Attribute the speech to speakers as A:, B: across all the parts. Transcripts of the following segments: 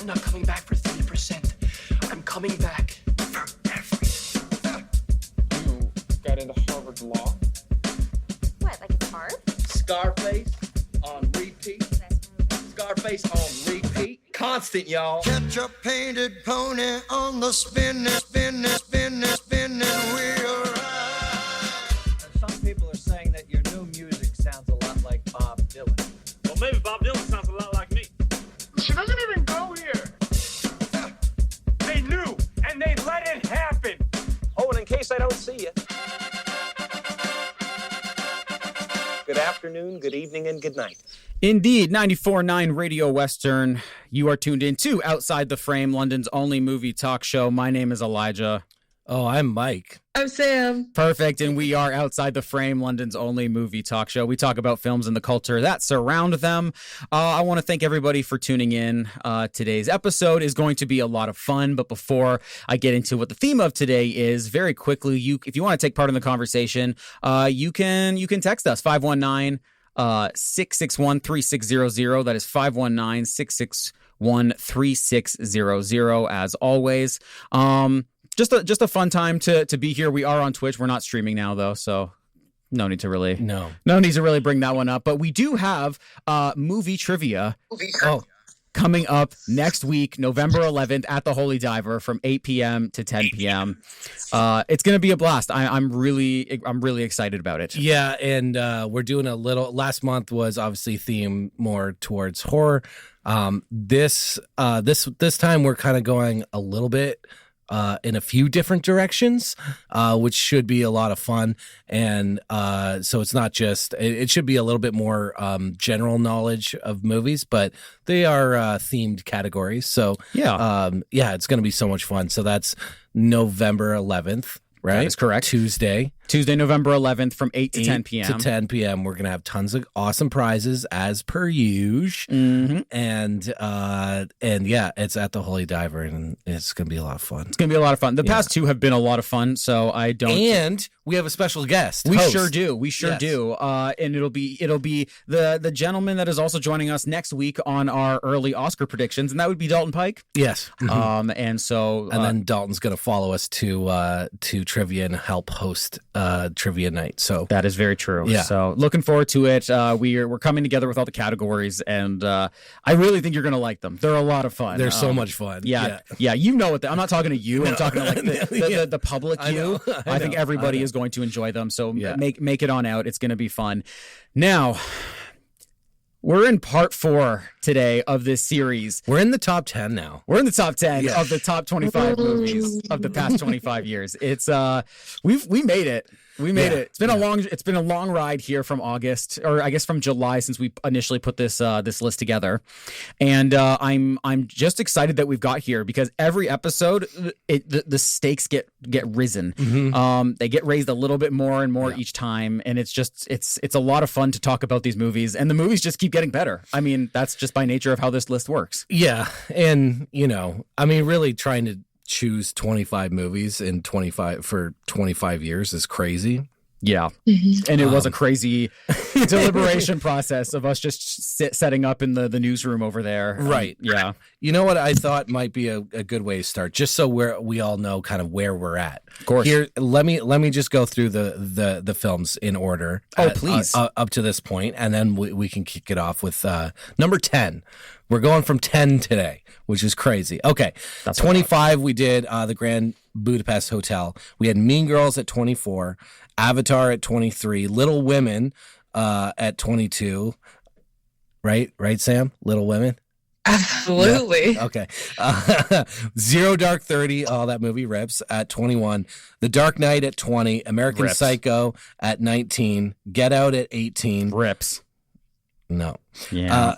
A: I'm not coming back for 30%. I'm coming back for everything.
B: You got into Harvard Law?
C: What, like it's hard?
B: Scarface on repeat. Scarface on repeat. Constant, y'all.
D: Catch a painted pony on the spinning wheel ride.
E: Some people are saying that your new music sounds a lot like Bob Dylan.
F: Well, maybe Bob Dylan sounds a lot like me.
A: She doesn't even go here. They knew, and they let it happen.
F: Oh, and in case I don't see you, good afternoon, good evening, and good night.
G: Indeed, 94.9 Radio Western. You are tuned in to Outside the Frame, London's only movie talk show. My name is Elijah.
H: Oh, I'm Mike.
I: I'm Sam.
G: Perfect, and we are Outside the Frame, London's only movie talk show. We talk about films and the culture that surround them. I want to thank everybody for tuning in. Today's episode is going to be a lot of fun, but before I get into what the theme of today is, very quickly, if you want to take part in the conversation, you can text us, 519 661-3600. That is 519-661-3600. As always, just a fun time to be here. We are on Twitch. We're not streaming now though, so no need to really bring that one up. But we do have movie trivia. Coming up next week, November 11th at the Holy Diver from 8 p.m. to 10 p.m. It's going to be a blast. I'm really excited about it.
H: Yeah, and we're doing a little. Last month was obviously themed more towards horror. This time we're kind of going a little bit in a few different directions, which should be a lot of fun. And so it's not just, it should be a little bit more general knowledge of movies, but they are themed categories. So it's going to be so much fun. So that's November 11th, right?
G: That is correct.
H: Tuesday,
G: November 11th from 8 to 10 p.m.
H: to 10 p.m. We're going to have tons of awesome prizes as per usual.
G: Mm-hmm.
H: And yeah, it's at the Holy Diver and it's going to be a lot of fun.
G: It's going to be a lot of fun. The past two have been a lot of fun, so I don't.
H: And we have a special guest.
G: We
H: host.
G: sure do. We sure do. And it'll be the gentleman that is also joining us next week on our early Oscar predictions, and that would be Dalton Pike.
H: Yes. Mm-hmm.
G: And then
H: Dalton's going to follow us to trivia and help host trivia night. So
G: that is very true.
H: Yeah.
G: So looking forward to it. We're coming together with all the categories, and I really think you're going to like them. They're a lot of fun.
H: They're so much fun.
G: Yeah. You know what? I'm not talking to you. I'm talking to like the public. I think everybody is going to enjoy them. So make it on out. It's going to be fun. Now, we're in part 4 today of this series.
H: We're in the top 10 now.
G: We're in the top 10 of the top 25 movies of the past 25 years. It's we made it. We made it. It's been a long ride here from August, or I guess from July, since we initially put this list together. And I'm just excited that we've got here because every episode the stakes get risen.
H: Mm-hmm.
G: They get raised a little bit more and more each time, and it's a lot of fun to talk about these movies, and the movies just keep getting better. I mean, that's just by nature of how this list works.
H: Yeah, and really trying to choose 25 movies in 25 years is crazy.
G: Yeah. Mm-hmm. And it was a crazy deliberation process of us just setting up in the newsroom over there.
H: Right.
G: Yeah.
H: You know what I thought might be a good way to start, just so we all know kind of where we're at.
G: Of course.
H: Here, let me just go through the films in order.
G: Oh, please.
H: Up to this point, and then we can kick it off with number 10. We're going from 10 today, which is crazy. Okay. That's 25, we did the Grand Budapest Hotel. We had Mean Girls at 24, Avatar at 23, Little Women at 22. Right, Sam? Little Women?
I: Absolutely.
H: Yeah. Okay. Zero Dark 30, that movie rips, at 21. The Dark Knight at 20. American
G: rips.
H: Psycho at 19. Get Out at 18.
G: Rips.
H: No.
G: Yeah.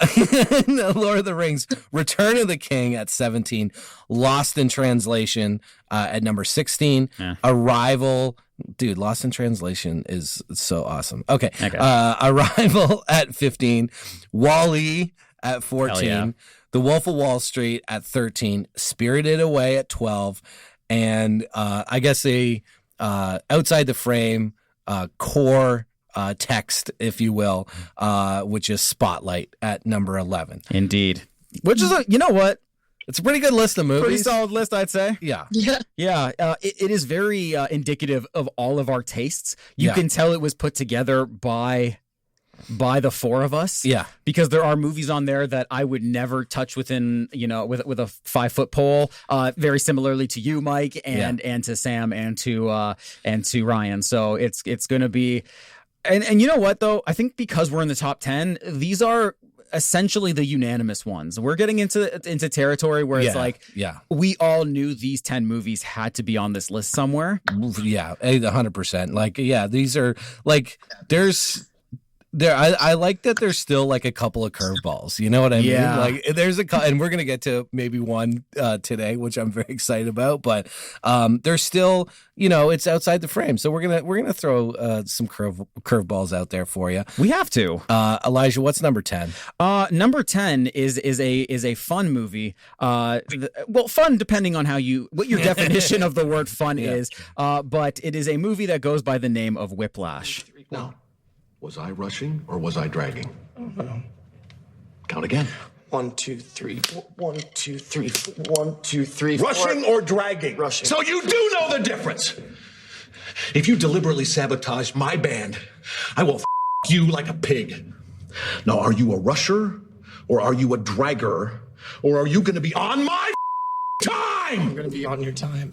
H: Lord of the Rings, Return of the King at 17. Lost in Translation at number 16.
G: Yeah.
H: Arrival. Dude, Lost in Translation is so awesome. Okay. Arrival at 15. Wall-E at 14.
G: Yeah.
H: The Wolf of Wall Street at 13. Spirited Away at 12. And I guess outside the frame core text, if you will, which is Spotlight at number 11.
G: Indeed. Which is you know what?
H: It's a pretty good list of movies.
G: Pretty solid list, I'd say.
H: Yeah.
I: Yeah.
G: Yeah, it is very indicative of all of our tastes. You
H: Yeah.
G: can tell it was put together by the four of us.
H: Yeah.
G: Because there are movies on there that I would never touch within, with a 5-foot pole. Very similarly to you, Mike, and to Sam and to Ryan. So it's going to be, and you know what though? I think because we're in the top 10, these are essentially the unanimous ones. We're getting into territory where it's like, we all knew these 10 movies had to be on this list somewhere.
H: Yeah, 100%. Like, these are like, I like that there's still like a couple of curveballs. You know what I mean?
G: Yeah.
H: Like there's and we're gonna get to maybe one today, which I'm very excited about. But there's still, it's outside the frame. So we're gonna throw some curveballs out there for you.
G: We have to.
H: Elijah, what's number 10?
G: Number 10 is a fun movie. Fun depending on what your definition of the word fun is. But it is a movie that goes by the name of Whiplash.
J: Now, was I rushing or was I dragging? Count again.
B: 1, 2, 3. 1, 2, 3. 1, 2, 3.
J: Rushing or dragging?
B: Rushing.
J: So you do know the difference. If you deliberately sabotage my band, I will you like a pig. Now, are you a rusher or are you a dragger? Or are you going to be on my time?
B: I'm going to be on your time.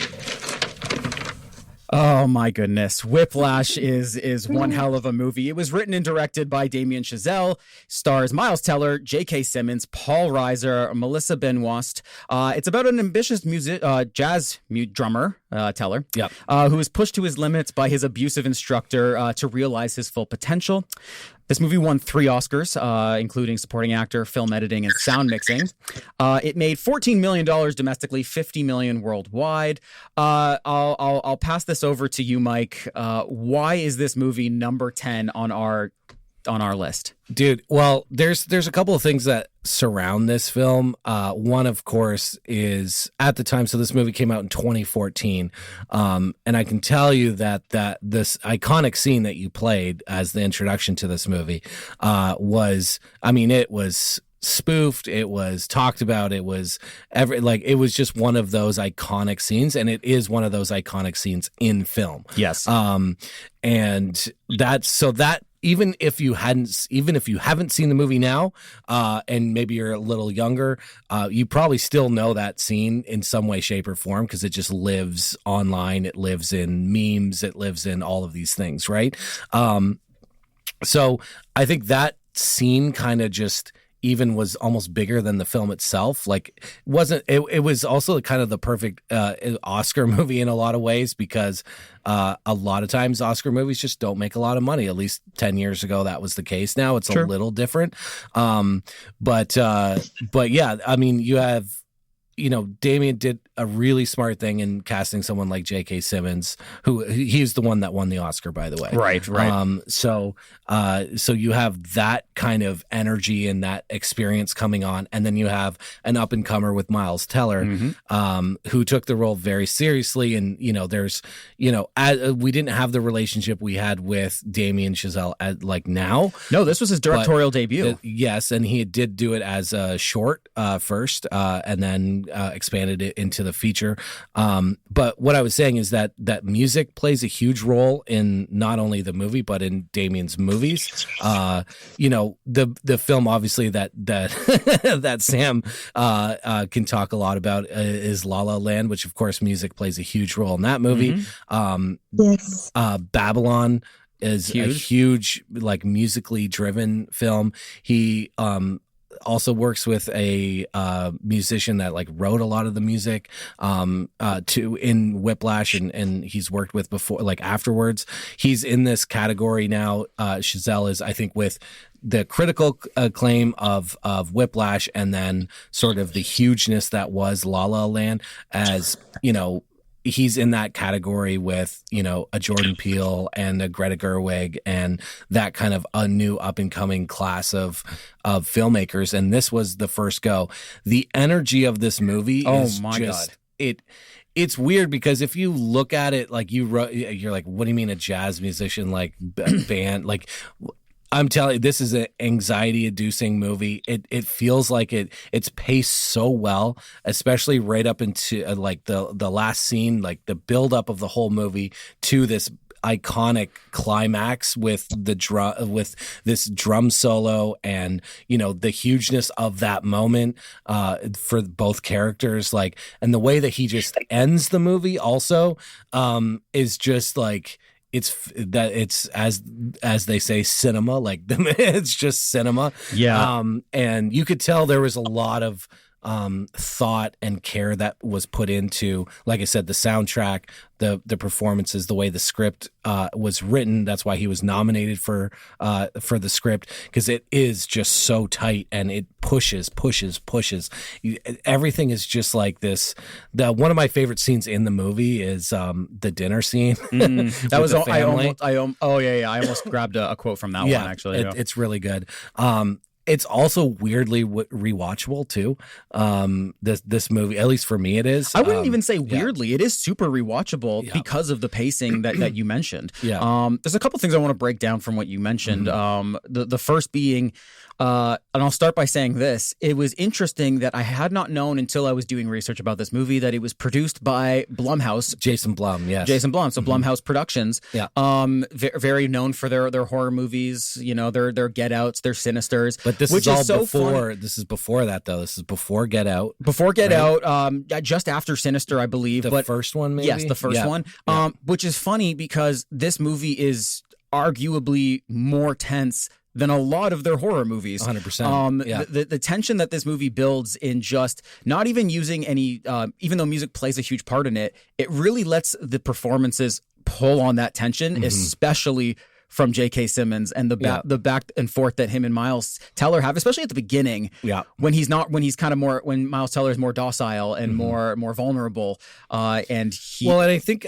G: Oh my goodness. Whiplash is one hell of a movie. It was written and directed by Damien Chazelle, stars Miles Teller, J.K. Simmons, Paul Reiser, Melissa Benoist. It's about an ambitious jazz drummer, Teller, who is pushed to his limits by his abusive instructor to realize his full potential. This movie won 3 Oscars, including supporting actor, film editing, and sound mixing. It made $14 million domestically, $50 million worldwide. I'll pass this over to you, Mike. Why is this movie number 10 on our list?
H: Dude, well, there's a couple of things that surround this film. One, of course, is at the time, so this movie came out in 2014, and I can tell you that this iconic scene that you played as the introduction to this movie it was spoofed, it was talked about, it was it was just one of those iconic scenes, and it is one of those iconic scenes in film.
G: Yes.
H: And that even if you haven't seen the movie now, and maybe you're a little younger, you probably still know that scene in some way, shape, or form, because it just lives online. It lives in memes. It lives in all of these things, right? So I think that scene kind of just even was almost bigger than the film itself. Like, it was also kind of the perfect Oscar movie in a lot of ways, because a lot of times Oscar movies just don't make a lot of money. At least 10 years ago, that was the case. Now it's a little different. But yeah, I mean, you have, Damien did a really smart thing in casting someone like J.K. Simmons, who he's the one that won the Oscar, by the way.
G: Right.
H: So you have that kind of energy and that experience coming on, and then you have an up and comer with Miles Teller, who took the role very seriously. And there's, we didn't have the relationship we had with Damien Chazelle like now.
G: No, this was his directorial debut.
H: Yes, and he did do it as a short first, and then expanded it into the feature. But what I was saying is that music plays a huge role in not only the movie but in Damien's movies. The film obviously that that Sam can talk a lot about is La La Land, which of course music plays a huge role in that movie.
I: Yes.
H: Babylon is a huge, like, musically driven film. He also works with a musician that like wrote a lot of the music in Whiplash, and he's worked with before, like afterwards. He's in this category now. Chazelle is, I think, with the critical acclaim of Whiplash, and then sort of the hugeness that was La La Land, as he's in that category with, a Jordan Peele and a Greta Gerwig and that kind of a new up and coming class of filmmakers. And this was the first go. The energy of this movie is just, it's weird, because if you look at it, like you're like, what do you mean a jazz musician, like band? Like, I'm telling you, this is an anxiety-inducing movie. It feels like it's paced so well, especially right up into like the last scene, like the build-up of the whole movie to this iconic climax with this drum solo, and the hugeness of that moment for both characters, like, and the way that he just ends the movie also is just like, it's as they say, cinema, like it's just cinema.
G: Yeah.
H: And you could tell there was a lot of thought and care that was put into, like I said, the soundtrack, the performances, the way the script was written. That's why he was nominated for the script, because it is just so tight and it pushes. Everything is just like this. One of my favorite scenes in the movie is the dinner scene.
G: That was I almost grabbed a quote from that one, actually.
H: It's really good. It's also weirdly rewatchable too. This movie, at least for me, it is.
G: I wouldn't even say weirdly. It is super rewatchable because of the pacing that you mentioned.
H: Yeah.
G: There's a couple things I want to break down from what you mentioned. The first being, and I'll start by saying this: it was interesting that I had not known until I was doing research about this movie that it was produced by Blumhouse.
H: Jason Blum, yes.
G: Jason Blum. So Blumhouse Productions.
H: Yeah.
G: Very known for their horror movies. Their Get Outs, their Sinisters.
H: But this is all before. This is before that, though. This is before Get Out.
G: Before Get Out, just after Sinister, I believe.
H: The first one, maybe.
G: Yes, the first one.
H: Yeah.
G: Which is funny because this movie is arguably more tense than a lot of their horror movies.
H: 100%.
G: The tension that this movie builds in just not even using any, even though music plays a huge part in it, it really lets the performances pull on that tension, especially from J.K. Simmons and the back and forth that him and Miles Teller have, especially at the beginning.
H: Yeah.
G: When when Miles Teller is more docile and more vulnerable. And
H: I think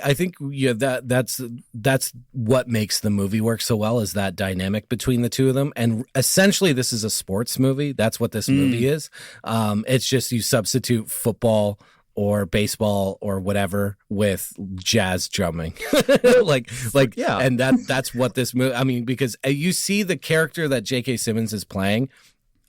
H: that's what makes the movie work so well, is that dynamic between the two of them. And essentially this is a sports movie. That's what this movie is. It's just you substitute football or baseball or whatever with jazz drumming. And that's what this movie, I mean, because you see the character that J.K. Simmons is playing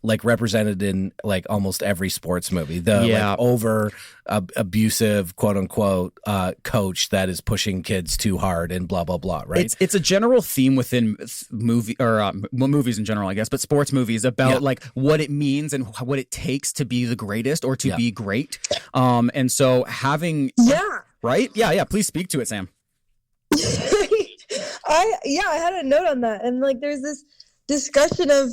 H: like represented in like almost every sports movie, like over abusive quote unquote coach that is pushing kids too hard and blah blah blah, right?
G: It's a general theme within movies in general, I guess, but sports movies about like what it means and what it takes to be the greatest or to be great. And so having please speak to it, Sam.
I: I had a note on that, and like there's this discussion of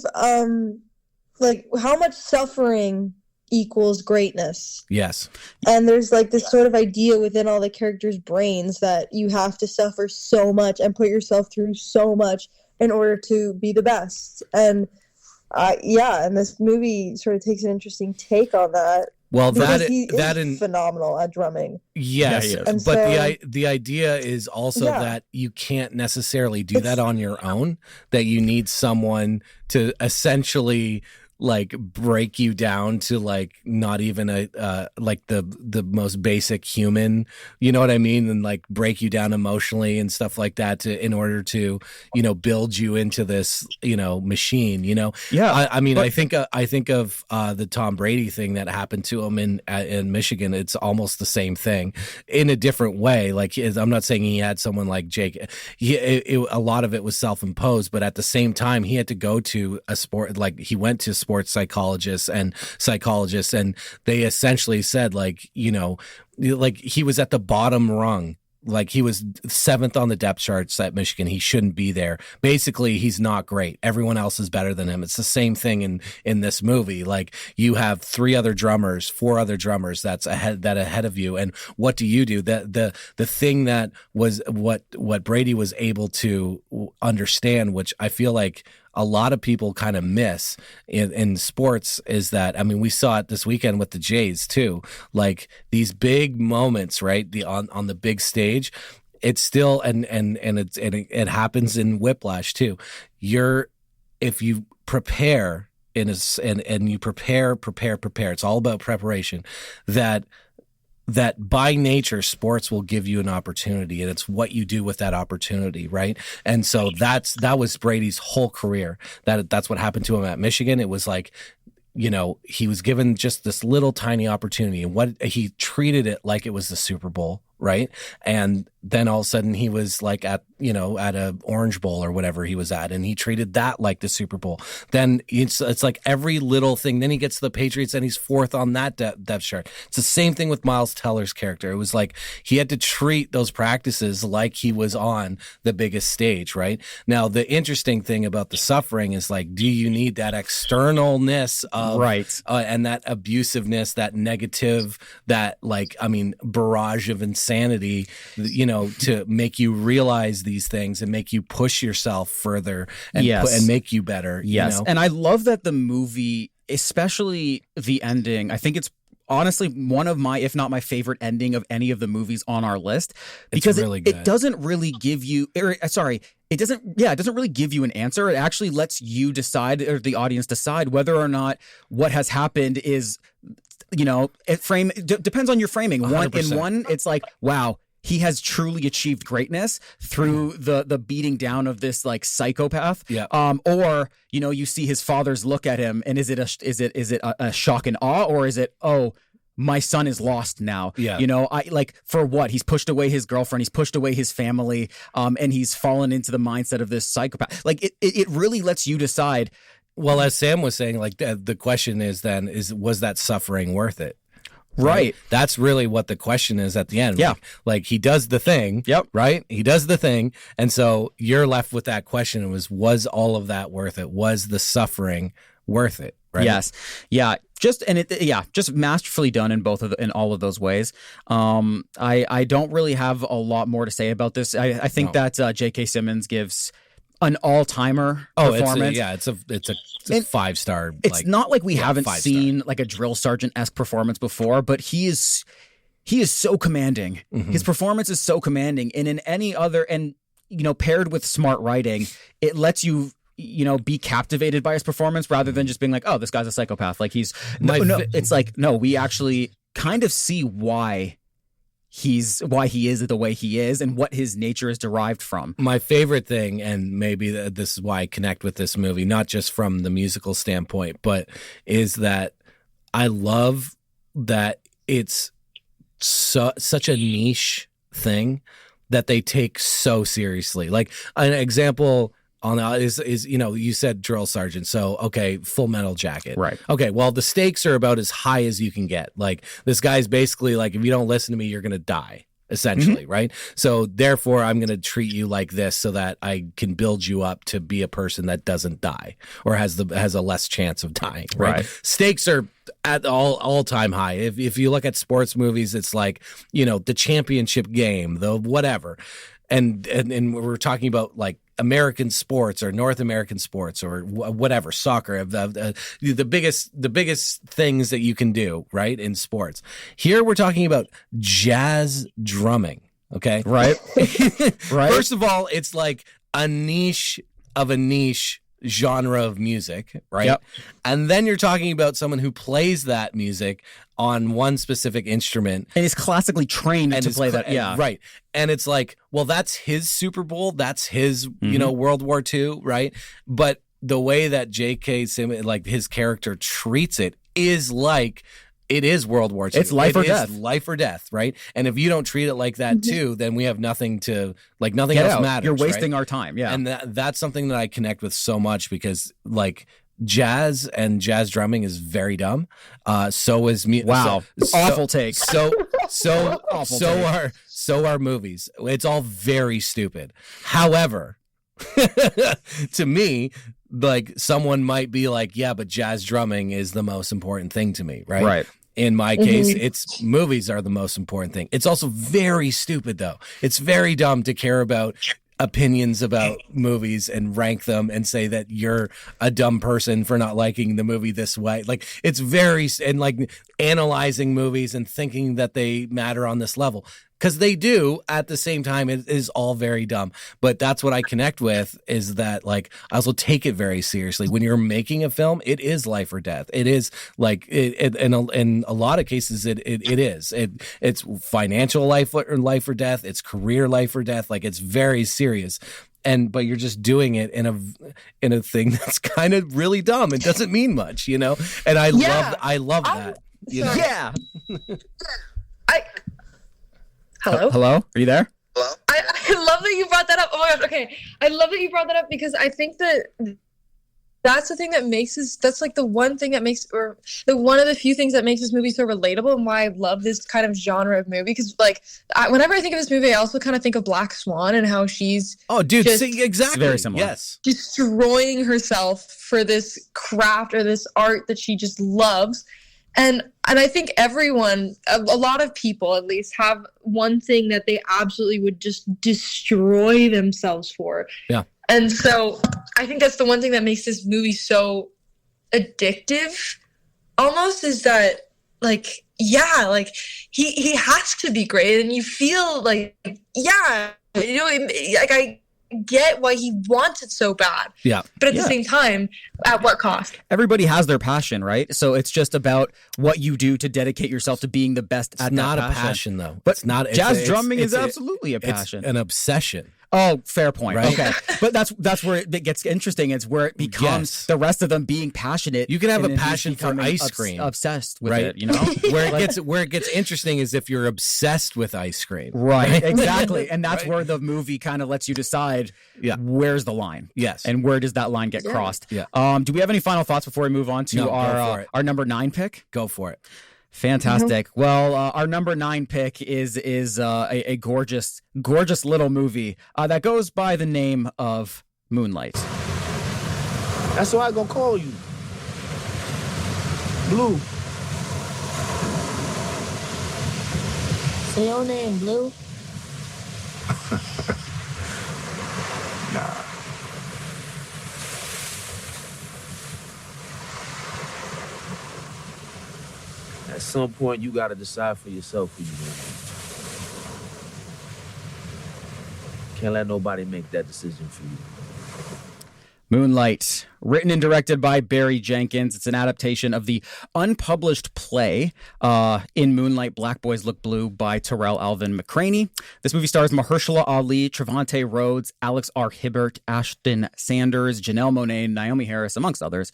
I: like how much suffering equals greatness.
H: Yes.
I: And there's like this sort of idea within all the characters' brains that you have to suffer so much and put yourself through so much in order to be the best. And and this movie sort of takes an interesting take on that.
H: Well, that
I: is phenomenal at drumming.
H: Yes,
I: and
H: but the idea is also that you can't necessarily do that on your own. That you need someone to essentially like break you down to like not even a like the most basic human, you know what I mean, and like break you down emotionally and stuff like that in order to build you into this machine. I mean, I think of the Tom Brady thing that happened to him in Michigan. It's almost the same thing in a different way. Like, I'm not saying he had someone like Jake. A lot of it was self-imposed, but at the same time he had to go to a sport, like he went to sports psychologists, and they essentially said like he was at the bottom rung. Like he was 7th on the depth charts at Michigan. He shouldn't be there. Basically, he's not great. Everyone else is better than him. It's the same thing in this movie. Like you have 4 other drummers that's ahead of you. And what do you do? The thing that was what Brady was able to understand, which I feel like a lot of people kind of miss in sports, is that, I mean, we saw it this weekend with the Jays too, like these big moments, right? On the big stage, it's still, and it happens in Whiplash too. If you prepare and you prepare, it's all about preparation, that that by nature sports will give you an opportunity, and it's what you do with that opportunity, right? And so that was Brady's whole career. That's what happened to him at Michigan. It was like, you know, he was given just this little tiny opportunity, and what he treated it like it was the Super Bowl, right? And then all of a sudden he was like at a Orange Bowl or whatever he was at, and he treated that like the Super Bowl. Then it's like every little thing. Then he gets to the Patriots and he's fourth on that depth chart. It's the same thing with Miles Teller's character. It was like he had to treat those practices like he was on the biggest stage, right? Now, the interesting thing about the suffering is like, do you need that externalness of and that abusiveness, that negative, that barrage of insanity, to make you realize these things and make you push yourself further and make you better.
G: Yes. And I love that the movie, especially the ending, I think it's honestly one of my, if not my favorite ending of any of the movies on our list, because it doesn't really give you, it doesn't really give you an answer. It actually lets you decide, or the audience decide, whether or not what has happened is, depends on your framing. 100%. It's like, wow, he has truly achieved greatness through the beating down of this like psychopath. Yeah. Or you see his father's look at him, and is it a shock and awe, or is it, oh, my son is lost now? Yeah. For what? He's pushed away his girlfriend, he's pushed away his family, and he's fallen into the mindset of this psychopath. Like it really lets you decide.
H: Well, as Sam was saying, like the question is was that suffering worth it?
G: Right.
H: That's really what the question is at the end.
G: Yeah.
H: Like he does the thing. Yep. Right. He does the thing. And so you're left with that question. Was all of that worth it? Was the suffering worth it? Right.
G: Yes. Yeah. Just masterfully done in in all of those ways. I don't really have a lot more to say about this. I think that J.K. Simmons gives an all-timer performance.
H: It's a 5-star.
G: It's not like we haven't seen like a drill sergeant-esque performance before, but he is so commanding. Mm-hmm. His performance is so commanding, and in any other, and paired with smart writing, it lets you be captivated by his performance rather than just being like, oh, this guy's a psychopath. Like it's like, no, we actually kind of see why he is the way he is and what his nature is derived from.
H: My favorite thing, and maybe this is why I connect with this movie, not just from the musical standpoint, but is that I love that it's such a niche thing that they take so seriously. Like an example on that is you said drill sergeant, so okay, Full Metal Jacket, right? Okay, well the stakes are about as high as you can get. Like this guy's basically like, if you don't listen to me, you're gonna die, essentially, right? So therefore, I'm gonna treat you like this so that I can build you up to be a person that doesn't die or has a less chance of dying, right? Stakes are at all time high. If you look at sports movies, it's like the championship game, the whatever, and we're talking about like American sports or North American sports or whatever, soccer, the biggest things that you can do, right, in sports. Here we're talking about jazz drumming, okay?
G: Right.
H: Right. First of all, it's like a niche of a niche genre of music, right? Yep. And then you're talking about someone who plays that music on one specific instrument
G: and is classically trained to play that. Yeah,
H: right. And it's like, well, that's his Super Bowl, that's his World War II, right? But the way that J.K. Simmons, like his character treats it, is like it is World War II.
G: It's life or death.
H: Life or death, right? And if you don't treat it like that too, then we have nothing else matters.
G: You're wasting our time. Yeah.
H: And that's something that I connect with so much, because like jazz and jazz drumming is very dumb. So is music.
G: Wow. Awful take.
H: So are movies. It's all very stupid. However, to me, like someone might be like, yeah, but jazz drumming is the most important thing to me, right?
G: Right.
H: In my case, it's movies are the most important thing. It's also very stupid, though. It's very dumb to care about opinions about movies and rank them and say that you're a dumb person for not liking the movie this way. Like it's very, and like analyzing movies and thinking that they matter on this level. Because they do at the same time. It is all very dumb. But that's what I connect with is that, like, I also take it very seriously. When you're making a film, it is life or death. It is like, in a lot of cases, it is. It's financial life or death. It's career life or death. Like, it's very serious. But you're just doing it in a thing that's kind of really dumb. It doesn't mean much, you know? And I love that. You know?
G: Yeah.
I: Hello?
G: Hello? Are you there?
I: I love that you brought that up. Oh my gosh, okay. I love that you brought that up because I think that that's the thing that makes this, that's like the one thing that makes, or the one of the few things that makes this movie so relatable and why I love this kind of genre of movie. Because like, whenever I think of this movie, I also kind of think of Black Swan and how she's
H: exactly.
G: It's very similar.
H: Yes.
I: Destroying herself for this craft or this art that she just loves. And I think everyone, a lot of people at least, have one thing that they absolutely would just destroy themselves for.
H: Yeah.
I: And so I think that's the one thing that makes this movie so addictive almost, is that, like, yeah, like he has to be great. And you feel like, yeah, you know, like I get why he wants it so bad.
H: Yeah.
I: But at the same time, at what cost?
G: Everybody has their passion, right? So it's just about what you do to dedicate yourself to being the best at
H: It's not
G: that
H: a passion, though.
G: But
H: it's not
G: jazz drumming is absolutely a passion.
H: It's an obsession.
G: Oh, fair point.
H: Right?
G: Okay. But that's where it gets interesting. It's where it becomes the rest of them being passionate.
H: You can have a
G: and then
H: passion for ice cream.
G: Obsessed with
H: right?
G: it, you know?
H: Where it gets interesting is if you're obsessed with ice cream.
G: Right, exactly. And that's where the movie kind of lets you decide where's the line.
H: Yes.
G: And where does that line get crossed?
H: Yeah.
G: Do we have any final thoughts before we move on to our number 9 pick?
H: Go for it.
G: Fantastic. Well, our number 9 pick is a gorgeous little movie that goes by the name of Moonlight.
B: That's what I gonna call you. Blue.
K: Say your name, Blue.
B: Nah. At some point, you gotta decide for yourself who you want. Can't let nobody make that decision for you.
G: Moonlight, written and directed by Barry Jenkins. It's an adaptation of the unpublished play In Moonlight, Black Boys Look Blue by Terrell Alvin McCraney. This movie stars Mahershala Ali, Trevante Rhodes, Alex R. Hibbert, Ashton Sanders, Janelle Monáe, Naomi Harris, amongst others.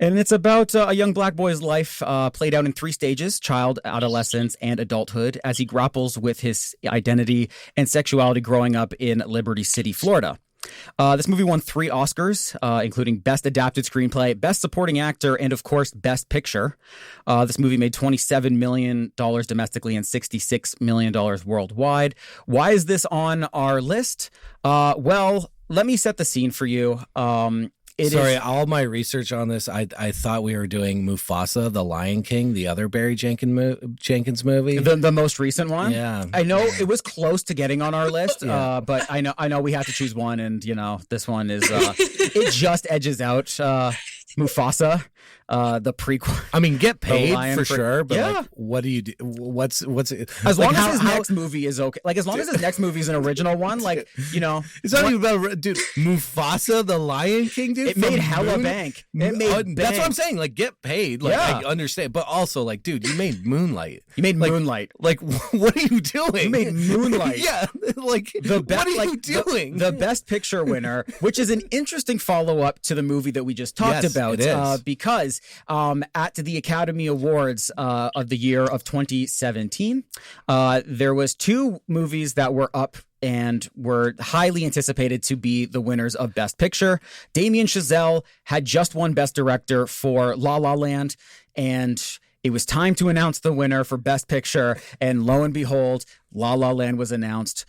G: And it's about a young black boy's life played out in 3 stages: child, adolescence, and adulthood, as he grapples with his identity and sexuality growing up in Liberty City, Florida. This movie won 3 Oscars, including Best Adapted Screenplay, Best Supporting Actor, and, of course, Best Picture. This movie made $27 million domestically and $66 million worldwide. Why is this on our list? Well, let me set the scene for you.
H: All my research on this, I thought we were doing Mufasa, the Lion King, the other Barry Jenkins movie.
G: The most recent one?
H: Yeah.
G: I know it was close to getting on our list, but I know we have to choose one, and, you know, this one is, it just edges out Mufasa, the prequel.
H: I mean, get paid for sure, but
G: yeah.
H: like, what do you do? What's it?
G: As long as his next movie is okay. Like, as long as his next movie is an original one, like, you know.
H: It's not even about, dude, Mufasa, the Lion King, dude.
G: It made hella bank. It made bank.
H: That's what I'm saying. Like, get paid. Like,
G: yeah.
H: I understand. But also, like, dude, you made Moonlight.
G: You made Moonlight.
H: Like, what are you doing?
G: You made Moonlight.
H: Yeah. Like, what are you doing?
G: The Best Picture winner, which is an interesting follow-up to the movie that we just talked about.
H: It is.
G: Because at the Academy Awards of the year of 2017, there was 2 movies that were up and were highly anticipated to be the winners of Best Picture. Damien Chazelle had just won Best Director for La La Land, and it was time to announce the winner for Best Picture, and lo and behold, La La Land was announced.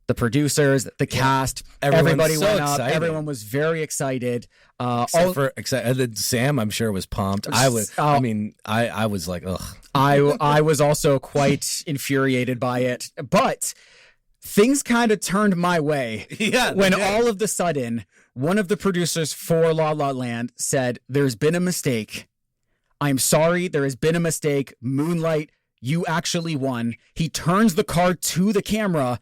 G: The producers, the cast, everybody went up.
H: Excited.
G: Everyone was very excited.
H: Except for excited. Sam, I'm sure, was pumped. I was. I mean, I was like, ugh.
G: I was also quite infuriated by it, but things kind of turned my way.
H: Yeah.
G: When all of the sudden, one of the producers for La La Land said, "There's been a mistake. I'm sorry, there has been a mistake. Moonlight, you actually won. He turns the card to the camera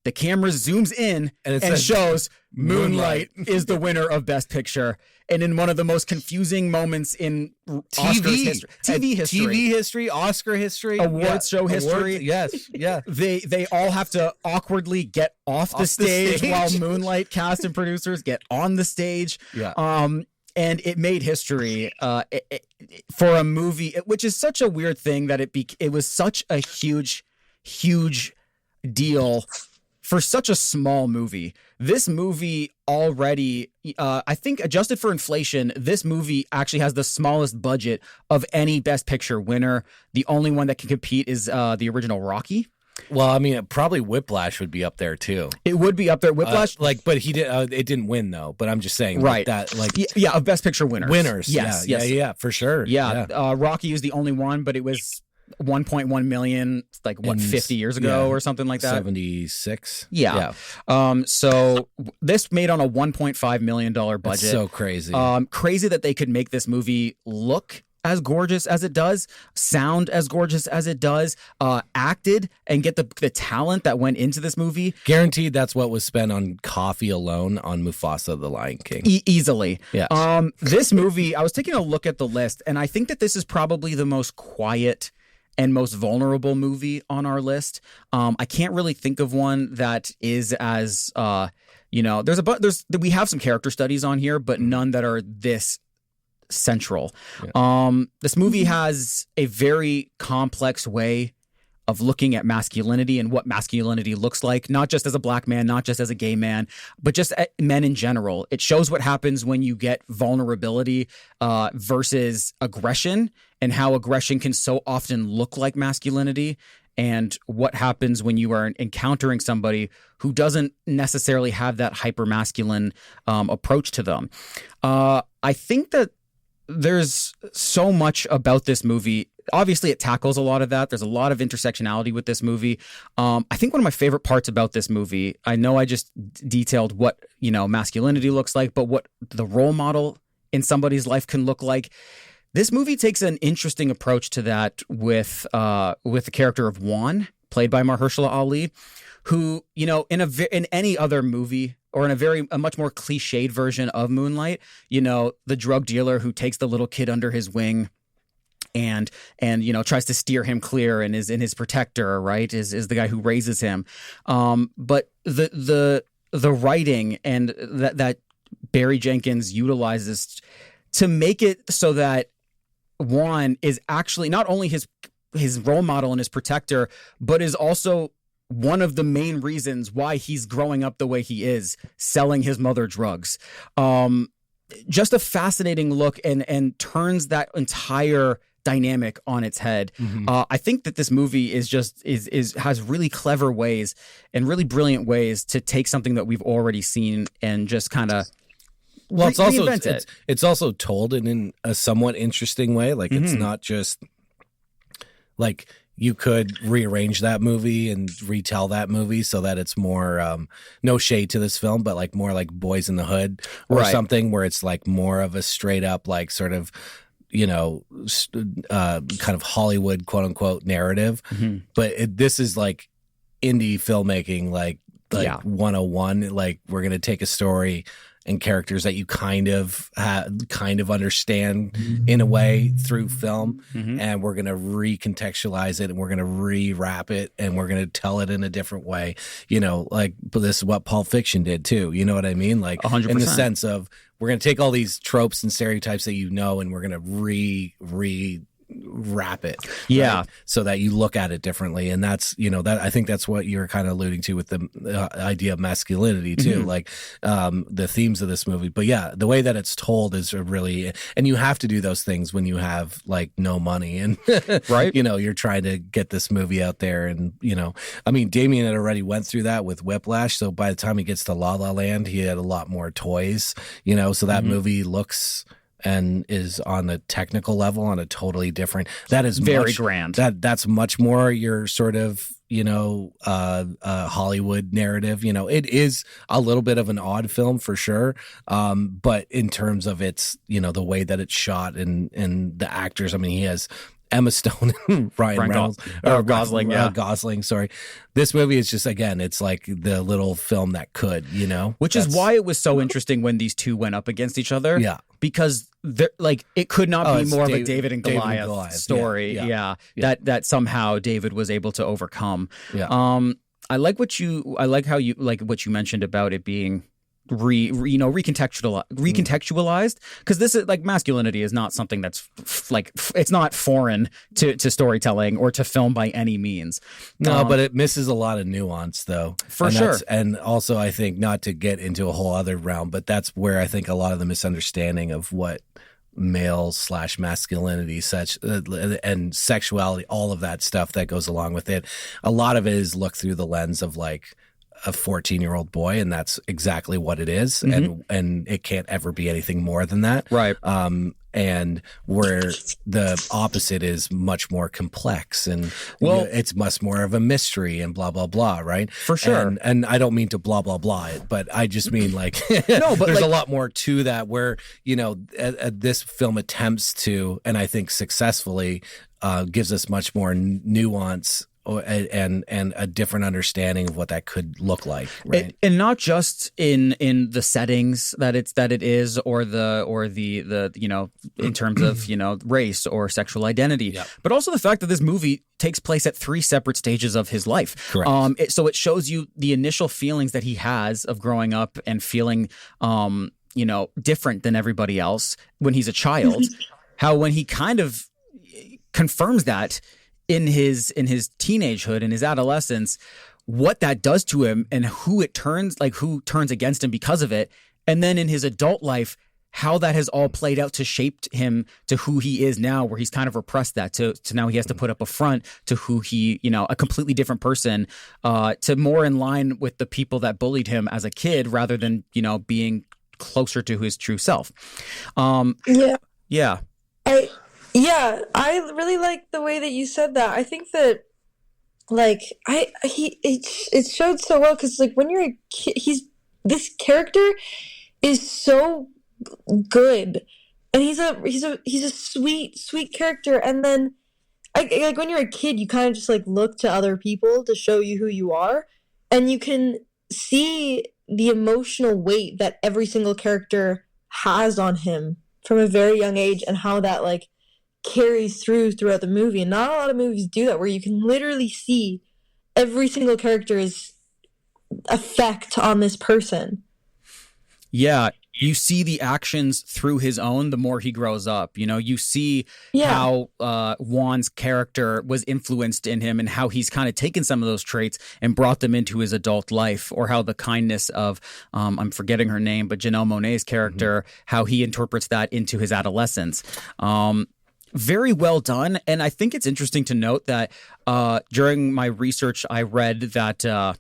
G: zooms in and shows Moonlight is the winner of Best Picture. And in one of the most confusing moments in TV history,
H: Oscar history,
G: awards show history.
H: Yes, yeah.
G: They all have to awkwardly get off the stage while Moonlight cast and producers get on the stage.
H: Yeah.
G: And it made history for a movie, which is such a weird thing that it was such a huge deal for such a small movie. This movie already, I think adjusted for inflation, this movie actually has the smallest budget of any Best Picture winner. The only one that can compete is the original Rocky.
H: Well, I mean, probably Whiplash would be up there too.
G: It would be up there. Whiplash,
H: but he did. It didn't win though. But I'm just saying,
G: right? Of Best Picture winners.
H: Yes, yeah, for sure.
G: Yeah. Rocky was the only one, but it was 1.1 million, like what, 50 years ago or something like that.
H: 76.
G: Yeah. So this made on a $1.5 million budget.
H: That's so crazy.
G: Crazy that they could make this movie look as gorgeous as it does, sound as gorgeous as it does, acted and get the talent that went into this movie.
H: Guaranteed that's what was spent on coffee alone on Mufasa the Lion King.
G: Easily.
H: Yeah.
G: This movie, I was taking a look at the list, and I think that this is probably the most quiet and most vulnerable movie on our list. I can't really think of one that is as we have some character studies on here, but none that are this central. This movie has a very complex way of looking at masculinity and what masculinity looks like, not just as a black man, not just as a gay man, but just men in general. It shows what happens when you get vulnerability versus aggression, and how aggression can so often look like masculinity, and what happens when you are encountering somebody who doesn't necessarily have that hyper-masculine approach to them. I think that there's so much about this movie. Obviously, it tackles a lot of that. There's a lot of intersectionality with this movie. I think one of my favorite parts about this movie, I know I just detailed what, masculinity looks like, but what the role model in somebody's life can look like. This movie takes an interesting approach to that with the character of Juan, played by Mahershala Ali, who, in any other movie, or in a much more cliched version of Moonlight, the drug dealer who takes the little kid under his wing and tries to steer him clear and is his protector, right? Is the guy who raises him. But the writing and that Barry Jenkins utilizes to make it so that Juan is actually not only his role model and his protector, but is also one of the main reasons why he's growing up the way he is, selling his mother drugs. Just a fascinating look and turns that entire dynamic on its head. I think that this movie has really clever ways and really brilliant ways to take something that we've already seen and just kind of
H: it's also told in a somewhat interesting way. Like it's not just like you could rearrange that movie and retell that movie so that it's more no shade to this film, but like more like Boys in the Hood or something, where it's like more of a straight up like sort of kind of Hollywood quote unquote narrative. But this is like indie filmmaking, like 101. Like we're gonna take a story and characters that you kind of understand in a way through film, and we're going to recontextualize it, and we're going to rewrap it, and we're going to tell it in a different way. But this is what Pulp Fiction did too. You know what I mean? Like
G: 100%.
H: In the sense of we're going to take all these tropes and stereotypes that and we're going to wrap it, right? So that you look at it differently. And that's that I think that's what you're kind of alluding to with the idea of masculinity too, like the themes of this movie. But the way that it's told is really, and you have to do those things when you have like no money and
G: right,
H: you're trying to get this movie out there. And I mean, Damien had already went through that with Whiplash, so by the time he gets to La La Land, he had a lot more toys, so that movie looks and is on a technical level on a totally different, that is
G: very grand.
H: That's much more your sort of, Hollywood narrative. It is a little bit of an odd film for sure. But in terms of its, the way that it's shot and the actors, I mean, he has Emma Stone and Ryan Reynolds.
G: Gosling, yeah.
H: Gosling, sorry. This movie is just, again, it's like the little film that could,
G: Which is why it was so interesting when these two went up against each other.
H: Yeah.
G: Because it could not be more of a David and
H: David
G: Goliath story.
H: Yeah.
G: That somehow David was able to overcome.
H: Yeah.
G: I like what you mentioned about it being recontextualized, because this is like masculinity is not something that's it's not foreign to storytelling or to film by any means.
H: No, but it misses a lot of nuance though.
G: For sure.
H: And also I think, not to get into a whole other realm, but that's where I think a lot of the misunderstanding of what male/masculinity and sexuality, all of that stuff that goes along with it, a lot of it is looked through the lens of like a 14-year-old boy, and that's exactly what it is. And it can't ever be anything more than that.
G: Right.
H: And where the opposite is much more complex and it's much more of a mystery and blah, blah, blah. Right.
G: For sure.
H: And I don't mean to blah, blah, blah it, but I just mean like,
G: no, but
H: there's a lot more to that where, this film attempts to, and I think successfully, gives us much more nuance and a different understanding of what that could look like, right?
G: And not just in the settings that it is, or the in terms of race or sexual identity, but also the fact that this movie takes place at 3 separate stages of his life.
H: Correct.
G: So it shows you the initial feelings that he has of growing up and feeling different than everybody else when he's a child. How when he kind of confirms that in his teenagehood, in his adolescence, what that does to him and who turns against him because of it. And then in his adult life, how that has all played out to shape him to who he is now, where he's kind of repressed that to now he has to put up a front to who he, a completely different person, to more in line with the people that bullied him as a kid rather than, being closer to his true self. Yeah.
I: I really like the way that you said that. I think that, it showed so well, because when you're a kid, this character is so good, and he's a sweet character. And then, when you're a kid, you kind of just look to other people to show you who you are, and you can see the emotional weight that every single character has on him from a very young age, and how that carries throughout the movie. And not a lot of movies do that, where you can literally see every single character's effect on this person.
G: Yeah, you see the actions through his own the more he grows up. You see how Juan's character was influenced in him, and how he's kind of taken some of those traits and brought them into his adult life, or how the kindness of, I'm forgetting her name, but Janelle Monáe's character, how he interprets that into his adolescence. Very well done. And I think it's interesting to note that during my research, I read that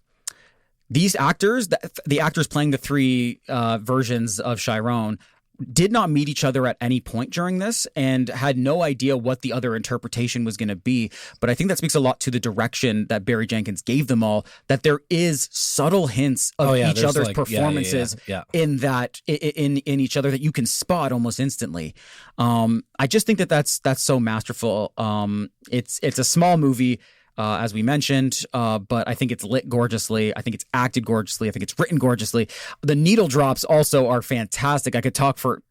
G: these actors, the actors playing the 3 versions of Chiron, did not meet each other at any point during this, and had no idea what the other interpretation was going to be. But I think that speaks a lot to the direction that Barry Jenkins gave them all, that there is subtle hints of each other's performances in each other that you can spot almost instantly. I just think that's so masterful. It's a small movie, as we mentioned, but I think it's lit gorgeously. I think it's acted gorgeously. I think it's written gorgeously. The needle drops also are fantastic. I could talk for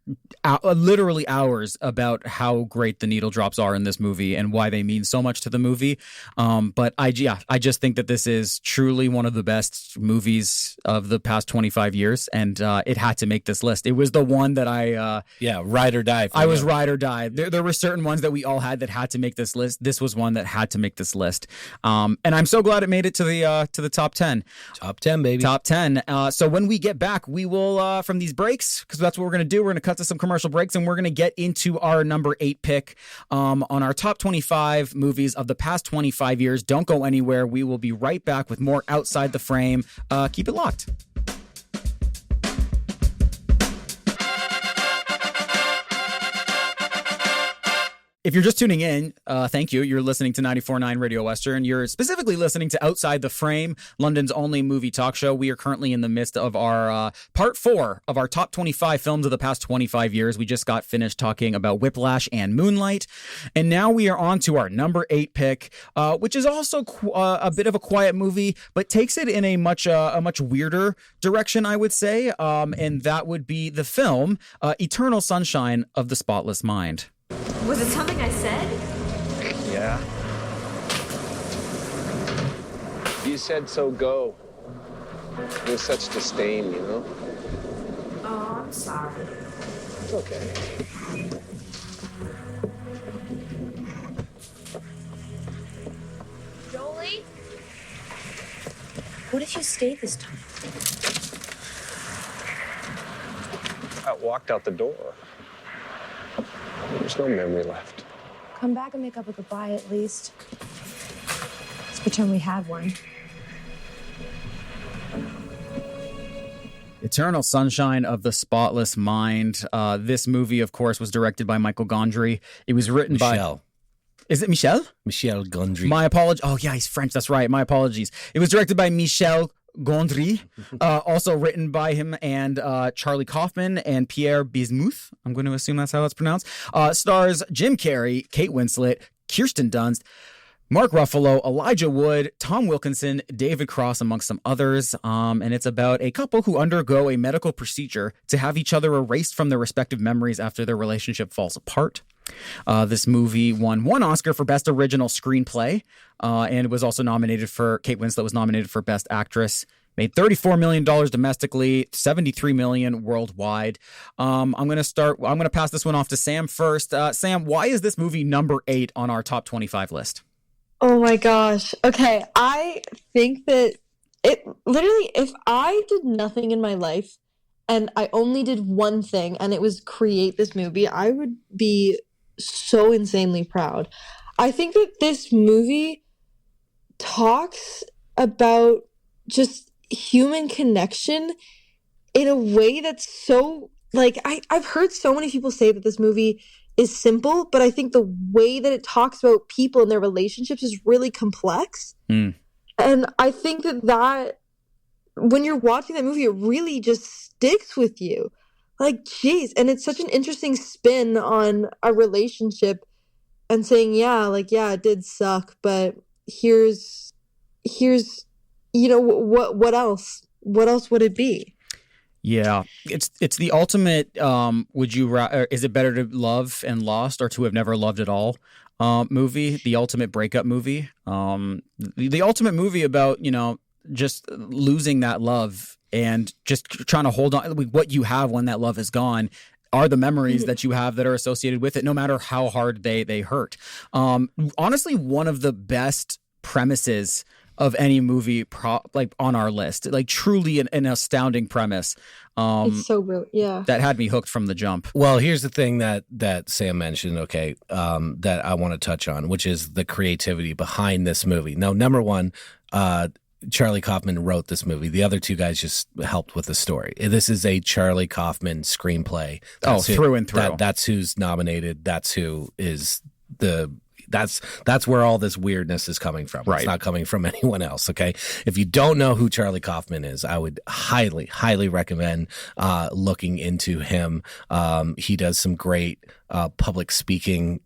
G: literally hours about how great the needle drops are in this movie and why they mean so much to the movie. But I just think that this is truly one of the best movies of the past 25 years, and it had to make this list. It was the one that
H: ride or die.
G: I was ride or die. There were certain ones that we all had that had to make this list. This was one that had to make this list. And I'm so glad it made it to the top 10.
H: Top 10, baby.
G: Top 10. So when we get back, we will, from these breaks, because that's what we're going to do. We're going to cut to some commercial breaks, and we're going to get into our number 8 pick on our top 25 movies of the past 25 years. Don't go anywhere. We will be right back with more Outside the Frame. Keep it locked. If you're just tuning in, thank you. You're listening to 94.9 Radio Western. You're specifically listening to Outside the Frame, London's only movie talk show. We are currently in the midst of our part 4 of our top 25 films of the past 25 years. We just got finished talking about Whiplash and Moonlight. And now we are on to our number 8 pick, which is also a bit of a quiet movie, but takes it in a much weirder direction, I would say. And that would be the film Eternal Sunshine of the Spotless Mind.
C: Was it something I said?
F: Yeah. You said so go. With such disdain, you know?
C: Oh, I'm sorry.
F: It's okay.
C: Jolie? What if you stayed this time?
F: I walked out the door. There's no memory left.
C: Come back and make up a goodbye at least. Let's pretend we had one.
G: Eternal Sunshine of the Spotless Mind. This movie, of course, was directed by Michael Gondry. It was written by... Is it Michel?
H: Michel Gondry.
G: My apologies. Oh, yeah, he's French. That's right. My apologies. It was directed by Michel Gondry, also written by him and Charlie Kaufman and Pierre Bismuth. I'm going to assume that's how that's pronounced. Stars Jim Carrey, Kate Winslet, Kirsten Dunst, Mark Ruffalo, Elijah Wood, Tom Wilkinson, David Cross, amongst some others. And it's about a couple who undergo a medical procedure to have each other erased from their respective memories after their relationship falls apart. This movie won 1 Oscar for Best Original Screenplay, and was also nominated for, Kate Winslet was nominated for Best Actress. Made $34 million domestically, $73 million worldwide. I'm going to pass this one off to Sam first. Sam, why is this movie number 8 on our top 25 list?
I: Oh my gosh. Okay, I think that it literally, if I did nothing in my life and I only did one thing and it was create this movie, I would be so insanely proud. I think that this movie talks about just human connection in a way that's so, like, I've heard so many people say that this movie is simple, but I think the way that it talks about people and their relationships is really complex. And I think that when you're watching that movie, it really just sticks with you. Like, geez. And it's such an interesting spin on a relationship and saying, yeah, it did suck, but here's, what else? What else would it be?
G: Yeah, it's the ultimate. Is it better to love and lost or to have never loved at all? Movie, the ultimate breakup movie. The ultimate movie about just losing that love and just trying to hold on. What you have when that love is gone are the memories that you have that are associated with it, no matter how hard they hurt. Honestly, one of the best premises of any movie on our list, like truly an astounding premise.
I: It's so brilliant, yeah.
G: That had me hooked from the jump.
H: Well, here's the thing that Sam mentioned, that I want to touch on, which is the creativity behind this movie. Now, number one, Charlie Kaufman wrote this movie. The other 2 guys just helped with the story. This is a Charlie Kaufman screenplay.
G: Through and through.
H: That's who's nominated. That's who is that's where all this weirdness is coming from.
G: Right.
H: It's not coming from anyone else. Okay. If you don't know who Charlie Kaufman is, I would highly, highly recommend looking into him. He does some great public speaking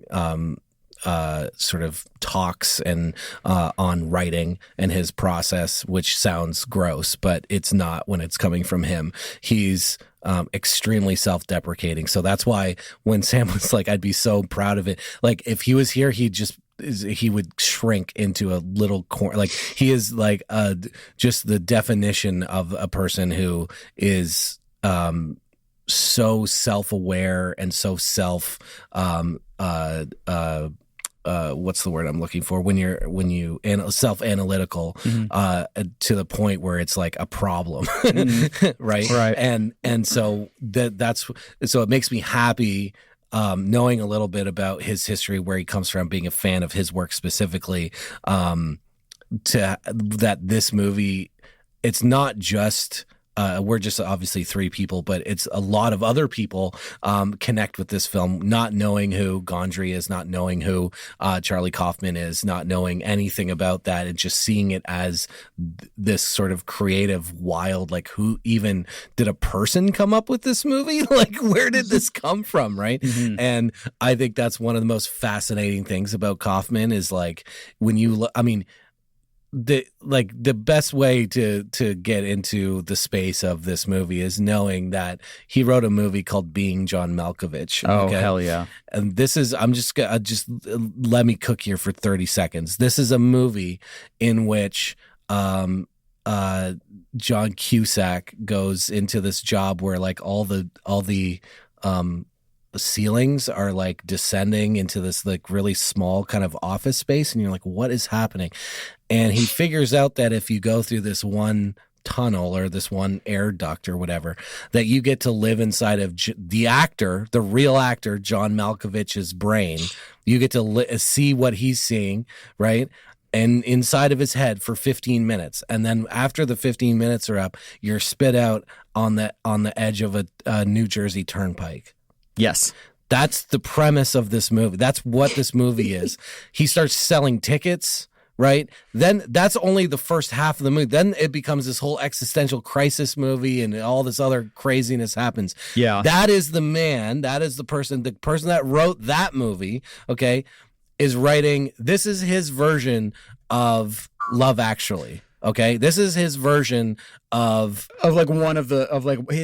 H: sort of talks and on writing and his process, which sounds gross, but it's not when it's coming from him. He's extremely self-deprecating. So that's why when Sam was like, I'd be so proud of it. Like if he was here, he would shrink into a little corner. Like he is like just the definition of a person who is so self-aware and so what's the word I'm looking for when you self-analytical to the point where it's like a problem. right and so so it makes me happy knowing a little bit about his history, where he comes from, being a fan of his work specifically, to that this movie, it's not just we're just obviously three people, but it's a lot of other people connect with this film, not knowing who Gondry is, not knowing who Charlie Kaufman is, not knowing anything about that, and just seeing it as this sort of creative, wild, like, who even did a person come up with this movie? Like, where did this come from, right? Mm-hmm. And I think that's one of the most fascinating things about Kaufman is, like, when you look, I mean, the best way to get into the space of this movie is knowing that he wrote a movie called Being John Malkovich.
G: Oh, hell yeah.
H: And this is, just let me cook here for 30 seconds. This is a movie in which John Cusack goes into this job where, like, all the ceilings are, like, descending into this, like, really small kind of office space, and you're like, what is happening? And he figures out that if you go through this one tunnel or this one air duct or whatever, that you get to live inside of the real actor John Malkovich's brain. You get to see what he's seeing, right? And inside of his head for 15 minutes. And then after the 15 minutes are up, you're spit out on the edge of a New Jersey turnpike.
G: Yes.
H: That's the premise of this movie. That's what this movie is. He starts selling tickets, right? Then that's only the first half of the movie. Then it becomes this whole existential crisis movie and all this other craziness happens.
G: Yeah.
H: That is the man. That is the person that wrote that movie, okay, is writing. This is his version of Love Actually. Okay, this is his version of like one of the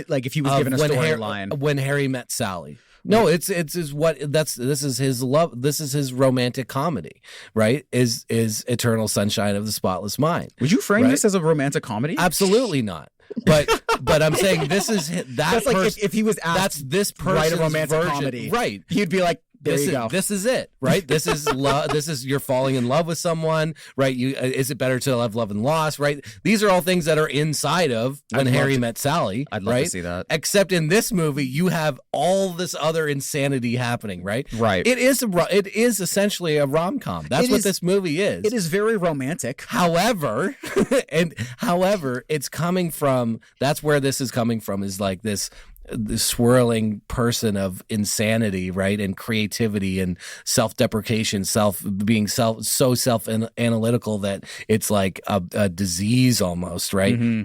H: like if he was given a storyline when Harry Met Sally. No, this is his love. This is his romantic comedy, right? Is Eternal Sunshine of the Spotless Mind.
G: Would you frame this as a romantic comedy?
H: Absolutely not. But I'm saying this is that's
G: like if he was asked,
H: that's this person's
G: write a romantic
H: version,
G: comedy,
H: right?
G: He'd be like, This
H: is it, right? This is love. This is you're falling in love with someone, right? Is it better to love and lost, right? These are all things that are inside of When Harry Met Sally.
G: I'd love to see that.
H: Except in this movie, you have all this other insanity happening, right?
G: Right.
H: It is essentially a rom-com. That's what this movie is.
G: It is very romantic.
H: However, it's coming from. That's where this is coming from. Is like this swirling person of insanity, right, and creativity and self-deprecation, being self-analytical that it's like a disease almost, right? Mm-hmm.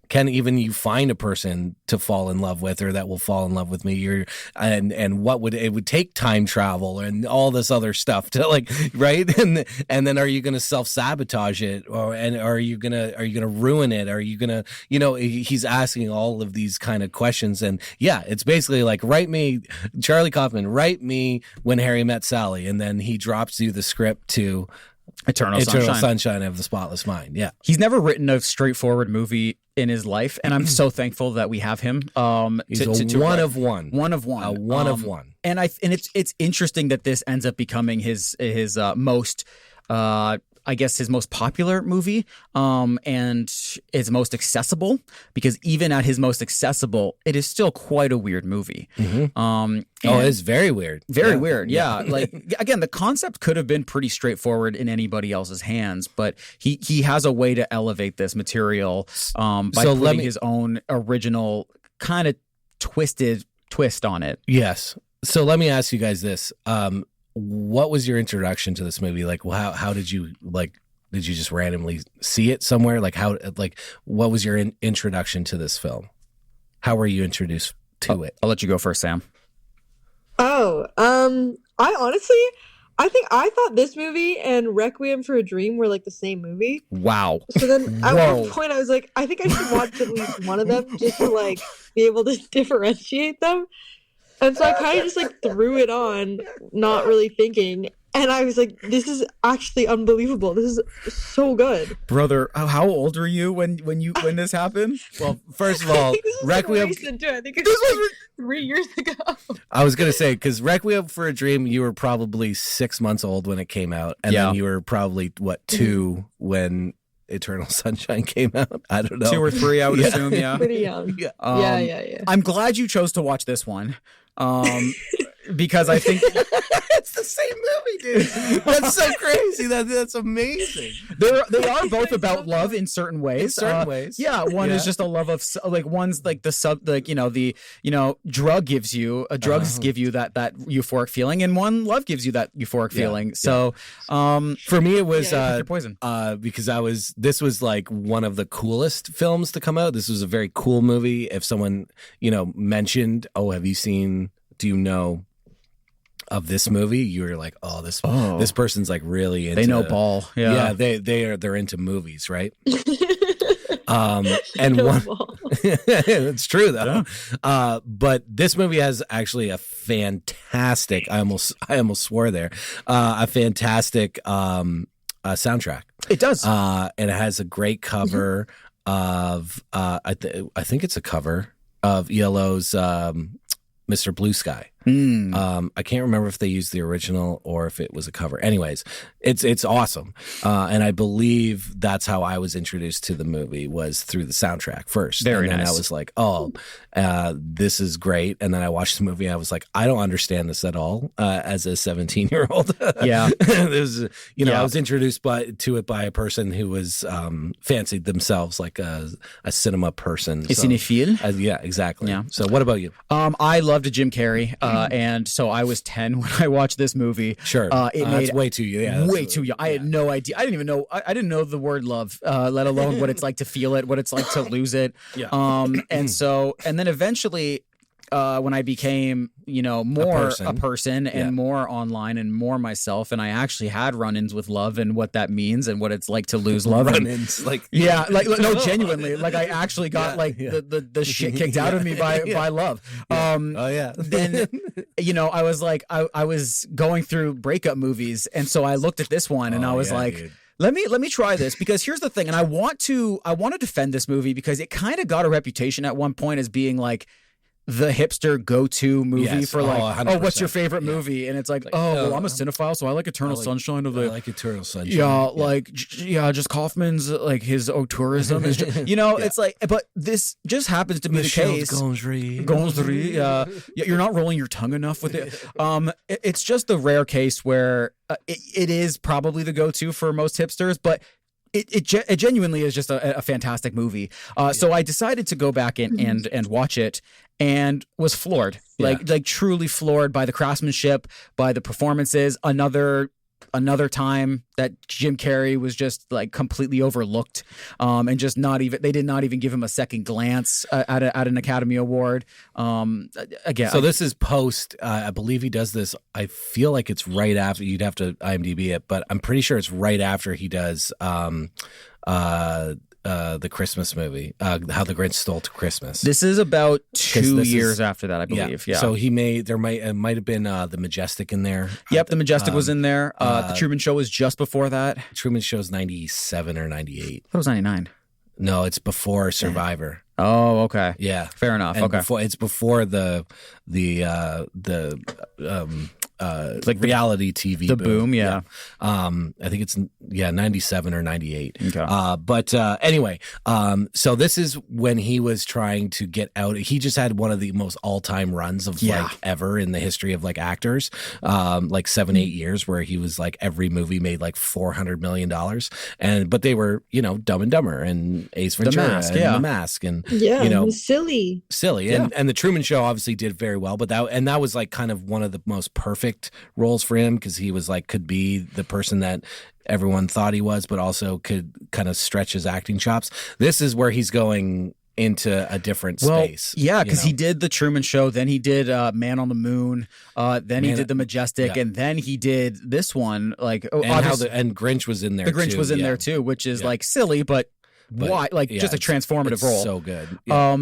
H: Can even you find a person to fall in love with, or that will fall in love with me? And what would it would take time travel and all this other stuff to, like, right? And then are you going to self-sabotage it, or are you gonna ruin it? Are you gonna, he's asking all of these kind of questions, and yeah, it's basically like, Charlie Kaufman, write me When Harry Met Sally, and then he drops you the script to
G: Eternal
H: Sunshine of the Spotless Mind. Yeah,
G: he's never written a straightforward movie in his life, and I'm so thankful that we have him.
H: He's one of one.
G: And it's interesting that this ends up becoming his most his most popular movie, and his most accessible, because even at his most accessible, it is still quite a weird movie.
H: Mm-hmm. It's very weird.
G: Very weird. Yeah. Like, again, the concept could have been pretty straightforward in anybody else's hands, but he has a way to elevate this material by putting his own original kind of twisted twist on it.
H: Yes. So let me ask you guys this. What was your introduction to this movie? Like, how did you did you just randomly see it somewhere? Like, what was your introduction to this film? How were you introduced to it?
G: I'll let you go first, Sam.
I: I think I thought this movie and Requiem for a Dream were like the same movie.
G: Wow.
I: So then at one point I was like, I think I should watch at least one of them just to, like, be able to differentiate them. And so I kind of just, like, threw it on, not really thinking. And I was like, this is actually unbelievable. This is so good.
G: Brother, how old were you when this happened?
H: Well, first of all, Requiem...
I: I think it was like 3 years ago.
H: I was going to say, because Requiem for a Dream, you were probably 6 months old when it came out. And then you were probably, 2 when Eternal Sunshine came out? I don't know.
G: 2 or 3, I would assume, yeah.
I: Pretty young.
G: I'm glad you chose to watch this one. because I think
H: it's the same movie, dude. That's so crazy. That's amazing.
G: They are both about love in certain ways. Yeah, one is just a love of like one's like drug gives you drugs give you that euphoric feeling, and one love gives you that euphoric feeling. So
H: for me it was
G: poison.
H: Because this was like one of the coolest films to come out. This was a very cool movie. If someone, mentioned, do you know of this movie, you were like, this person's like really into,
G: they know ball. Yeah,
H: they're into movies, right? And one it's true though. Yeah. But this movie has actually a fantastic, I almost swore there, a fantastic soundtrack.
G: It does.
H: And it has a great cover of I think it's a cover of ELO's Mr. Blue Sky. I can't remember if they used the original or if it was a cover. Anyways, it's awesome. And I believe that's how I was introduced to the movie, was through the soundtrack first.
G: Very
H: and then
G: nice.
H: I was like, this is great. And then I watched the movie. I was like, I don't understand this at all as a 17-year-old.
G: Yeah.
H: I was introduced to it by a person who was fancied themselves like a cinema person.
G: A cinephile?
H: Yeah, exactly.
G: Yeah.
H: So what about you?
G: I loved Jim Carrey. And so I was 10 when I watched this movie.
H: Sure.
G: It's
H: way too young. Yeah,
G: way too young. I had no idea. I didn't even know. I didn't know the word love, let alone what it's like to feel it, what it's like to lose it.
H: Yeah.
G: And then eventually, when I became, more a person and more online and more myself, and I actually had run-ins with love and what that means and what it's like to lose love.
H: Run-ins,
G: no, genuinely, like I actually got the shit kicked out of me by love. Then I was like, I was going through breakup movies, and so I looked at this one and I was like. Dude. Let me try this, because here's the thing, and I want to defend this movie because it kind of got a reputation at one point as being like the hipster go-to movie for like, what's your favorite movie? And it's like, well, I'm a cinephile, so I like Eternal Sunshine of the.
H: I like Eternal Sunshine.
G: Just Kaufman's like his tourism is, it's like, but this just happens to be the case. Gondry, you're not rolling your tongue enough with it. It's just the rare case where it is probably the go-to for most hipsters, but. It genuinely is just a fantastic movie. So I decided to go back and watch it, and was floored, like truly floored by the craftsmanship, by the performances. Another time that Jim Carrey was just like completely overlooked, and just they did not even give him a second glance at an Academy Award. Again,
H: so this is post. I believe he does this. I feel like it's right after. You'd have to IMDb it, but I'm pretty sure it's right after he does the Christmas movie, How the Grinch Stole Christmas.
G: This is about 2 years after that, I believe. Yeah.
H: So it might have been the Majestic in there.
G: Yep, the Majestic was in there. The Truman Show was just before that.
H: Truman Show's 97 or 98.
G: That was 99.
H: No, it's before Survivor.
G: Oh, okay.
H: Yeah,
G: fair enough.
H: And
G: okay,
H: it's before the reality TV
G: boom. Yeah.
H: I think it's 97 or 98.
G: Okay.
H: But anyway, so this is when he was trying to get out. He just had one of the most all-time runs of like ever in the history of like actors, like 7-8 years, where he was like every movie made like $400 million, but they were Dumb and Dumber and Ace Ventura The Mask and
I: silly.
H: And the Truman Show obviously did very well, but that was like kind of one of the most perfect roles for him, because he was like could be the person that everyone thought he was, but also could kind of stretch his acting chops. This is where he's going into a different space.
G: Yeah, because he did the Truman Show, then he did Man on the Moon, then he did the Majestic, and then he did this one. Like,
H: and Grinch was in there.
G: The Grinch was in there too, which is like silly, but why? Like just a transformative role.
H: So good.
G: Yeah.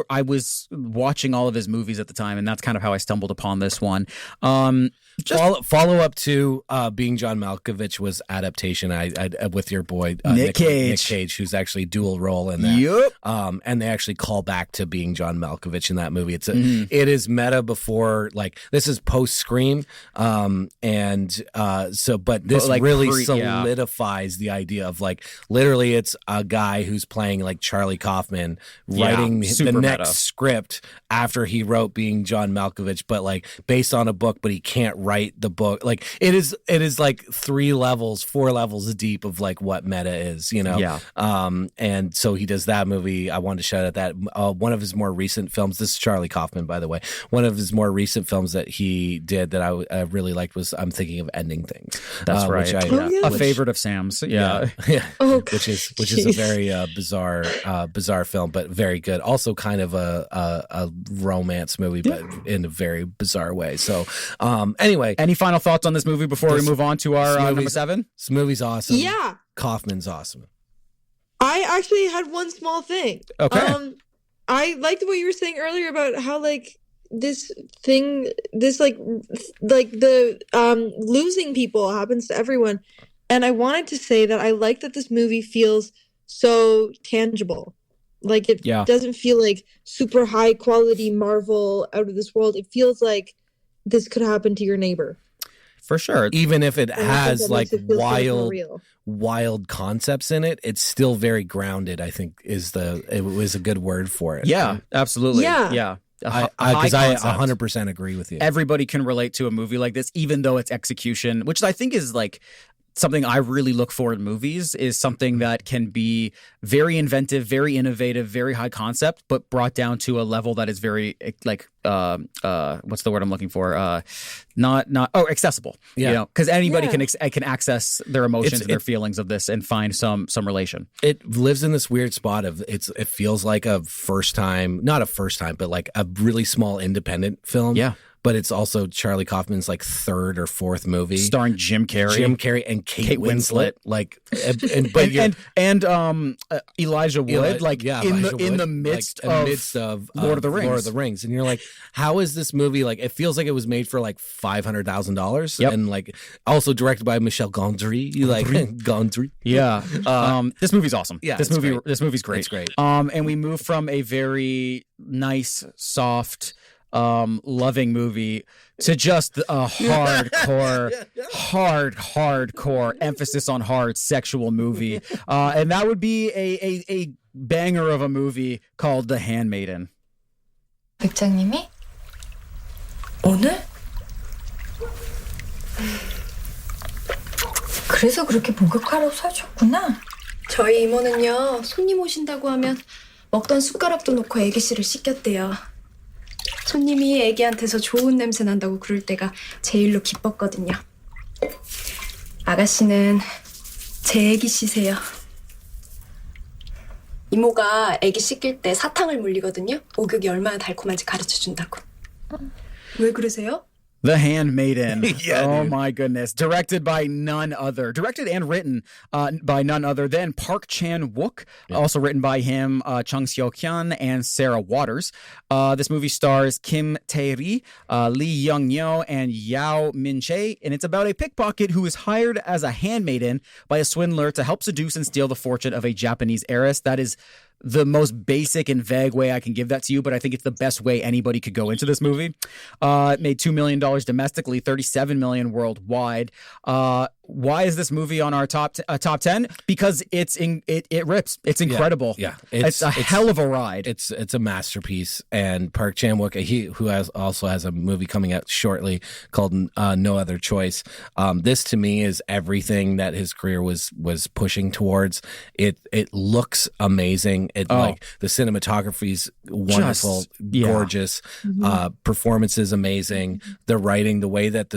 G: I was watching all of his movies at the time, and that's kind of how I stumbled upon this one.
H: Follow up to Being John Malkovich was adaptation. I with your boy
G: Nick Cage.
H: Nick Cage, who's actually dual role in that.
G: Yep.
H: And they actually call back to Being John Malkovich in that movie. It is meta before, like, this is post Scream, but this
G: like
H: really solidifies the idea of, like, literally it's a guy who's playing like Charlie Kaufman writing the next script after he wrote Being John Malkovich, but like based on a book, but he can't write the book. Like it is like 4 levels deep of like what meta is, you know?
G: Yeah.
H: And so he does that movie. I wanted to shout out that one of his more recent films, this is Charlie Kaufman, by the way, one of his more recent films that he did that I really liked was I'm Thinking of Ending Things.
G: That's right. A favorite of Sam's. Yeah.
I: Oh,
H: which is a very bizarre film, but very good. Also kind of a romance movie, but in a very bizarre way. So anyway.
G: Any final thoughts on this movie before we move on to our number 7?
H: This movie's awesome.
I: Yeah.
H: Kaufman's awesome.
I: I actually had one small thing.
G: Okay.
I: I liked what you were saying earlier about how like this like the losing people happens to everyone. And I wanted to say that I like that this movie feels so tangible. Like it doesn't feel like super high quality Marvel out of this world. It feels like this could happen to your neighbor.
G: For sure.
H: Even if it has like wild concepts in it, it's still very grounded, I think it was a good word for it.
G: Yeah, absolutely.
I: Yeah.
H: Because I 100% agree with you.
G: Everybody can relate to a movie like this, even though its execution, which I think is like something I really look for in movies, is something that can be very inventive, very innovative, very high concept, but brought down to a level that is very like what's the word I'm looking for? Accessible.
H: Yeah.
G: You know, because anybody can access their emotions and their feelings of this and find some relation.
H: It lives in this weird spot of it feels like not a first time, but like a really small independent film.
G: Yeah.
H: But it's also Charlie Kaufman's like 3rd or 4th movie,
G: starring Jim Carrey
H: and Kate Winslet. Like,
G: and Elijah Wood, in the midst of
H: Lord of the Rings, and you're like, how is this movie like? It feels like it was made for like $500,000, and like also directed by Michel Gondry. Gondry.
G: Yeah. This movie's awesome.
H: Yeah,
G: this movie's great.
H: It's great.
G: And we move from a very nice, soft, loving movie to just a hardcore emphasis on hard sexual movie, and that would be a banger of a movie called The Handmaiden.
K: 백장님이 오늘? 그래서 그렇게 목욕하라고 사줬구나.
L: 저희 이모는요, 손님 오신다고 하면 먹던 숟가락도 놓고 애기씨를 씻겼대요. 손님이 애기한테서 좋은 냄새 난다고 그럴 때가 제일로 기뻤거든요. 아가씨는 제 애기씨세요. 이모가 애기 씻길 때 사탕을 물리거든요. 목욕이 얼마나 달콤한지 가르쳐준다고. 왜 그러세요?
G: The Handmaiden. Oh, my goodness. Directed and written by none other than Park Chan-wook. Yeah. Also written by him, Chung Seo-kyun and Sarah Waters. This movie stars Kim Tae-ri, Lee Young-yo, and Yao Min-chae. And it's about a pickpocket who is hired as a handmaiden by a swindler to help seduce and steal the fortune of a Japanese heiress. That is the most basic and vague way I can give that to you, but I think it's the best way anybody could go into this movie. It made $2 million domestically, $37 million worldwide. Why is this movie on our top 10? Because it rips. It's incredible.
H: Yeah.
G: It's a hell of a ride.
H: It's a masterpiece. And Park Chan-wook, who also has a movie coming out shortly called No Other Choice. This to me is everything that his career was pushing towards. It looks amazing. Like the cinematography's wonderful, gorgeous. Performances amazing. The writing, the way that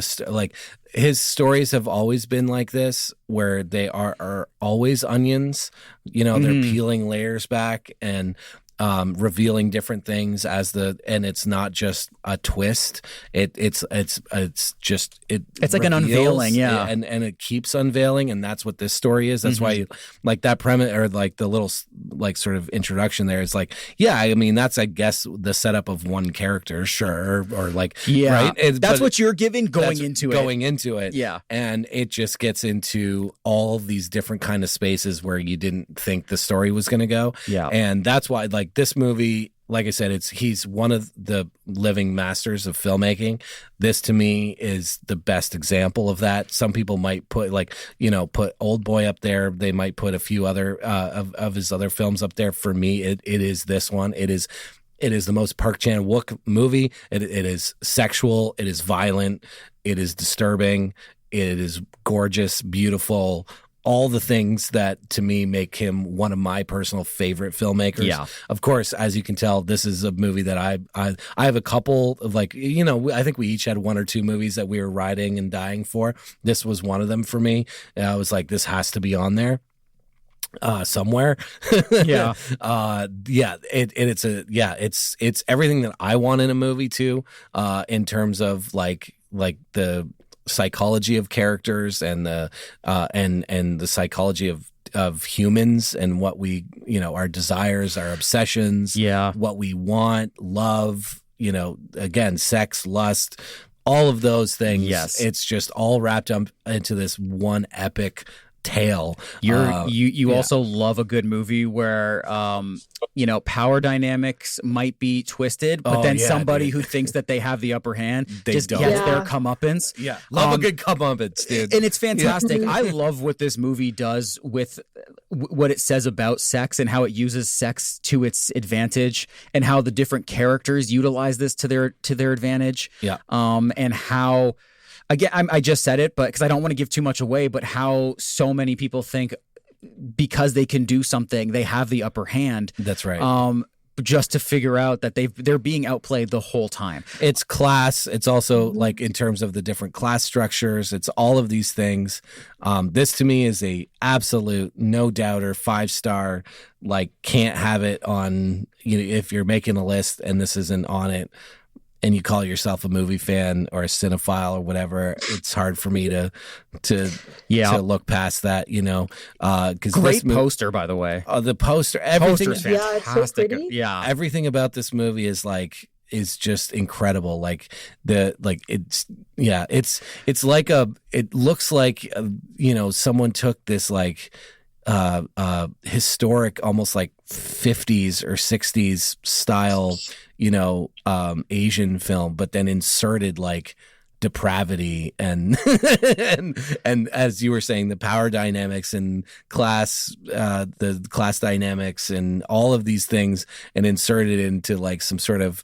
H: his stories have always been like this, where they are always onions. You know, they're peeling layers back, and revealing different things and it's not just a twist. It's
G: like an unveiling, yeah,
H: and it keeps unveiling, and that's what this story is. That's why you like that premise, or like the little like sort of introduction there is like, yeah, I mean that's I guess the setup of one character, sure, or like right.
G: That's what you're giving going into it,
H: yeah, and it just gets into all these different kind of spaces where you didn't think the story was going to go,
G: yeah,
H: and that's why like this movie, like I said, he's one of the living masters of filmmaking. This to me is the best example of that. Some people might put put Old Boy up there. They might put a few other of his other films up there. For me, it is this one. It is the most Park Chan-wook movie. It is sexual. It is violent. It is disturbing. It is gorgeous, beautiful. All the things that to me make him one of my personal favorite filmmakers.
G: Yeah.
H: Of course, as you can tell, this is a movie that I have a couple of like, I think we each had one or two movies that we were riding and dying for. This was one of them for me. And I was like, this has to be on there. Somewhere.
G: Yeah.
H: It's everything that I want in a movie too, in terms of like the psychology of characters and the psychology of humans and what we, our desires, our obsessions, what we want, love, again, sex, lust, all of those things.
G: Yes.
H: It's just all wrapped up into this one epic tale.
G: You also love a good movie where power dynamics might be twisted, but then somebody who thinks that they have the upper hand just gets their comeuppance.
H: Yeah, love a good comeuppance, dude.
G: And it's fantastic. I love what this movie does with what it says about sex and how it uses sex to its advantage, and how the different characters utilize this to their advantage.
H: Yeah.
G: And how. Again, I just said it, but because I don't want to give too much away, but how so many people think because they can do something, they have the upper hand.
H: That's right.
G: Just to figure out that they're being outplayed the whole time.
H: It's class. It's also like in terms of the different class structures. It's all of these things. This to me is a absolute no doubter 5-star. Like can't have it on. If you're making a list and this isn't on it, and you call yourself a movie fan or a cinephile or whatever, it's hard for me to look past that, because
G: great poster, by the way.
H: The poster, everything,
G: poster's fantastic.
I: It's so pretty.
G: Yeah,
H: everything about this movie is just incredible. Like it looks like someone took this historic, almost like 50s or 60s style, Asian film, but then inserted like depravity and and as you were saying, the power dynamics and the class dynamics and all of these things, and inserted into like some sort of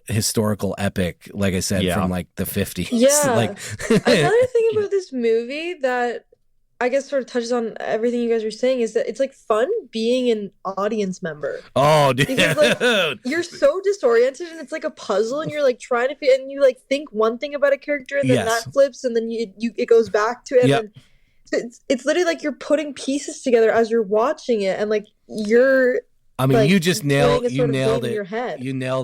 H: historical epic, like I said, from like the 50s.
I: Yeah. Another thing about this movie that I guess sort of touches on everything you guys were saying is that it's like fun being an audience member.
H: Oh, dude.
I: Because you're so disoriented and it's like a puzzle and you're like trying to and you like think one thing about a character and then that flips and then it goes back to it.
H: Yep.
I: And then it's literally like you're putting pieces together as you're watching it, and like you're.
H: I mean, you just nailed it.
I: You
H: nailed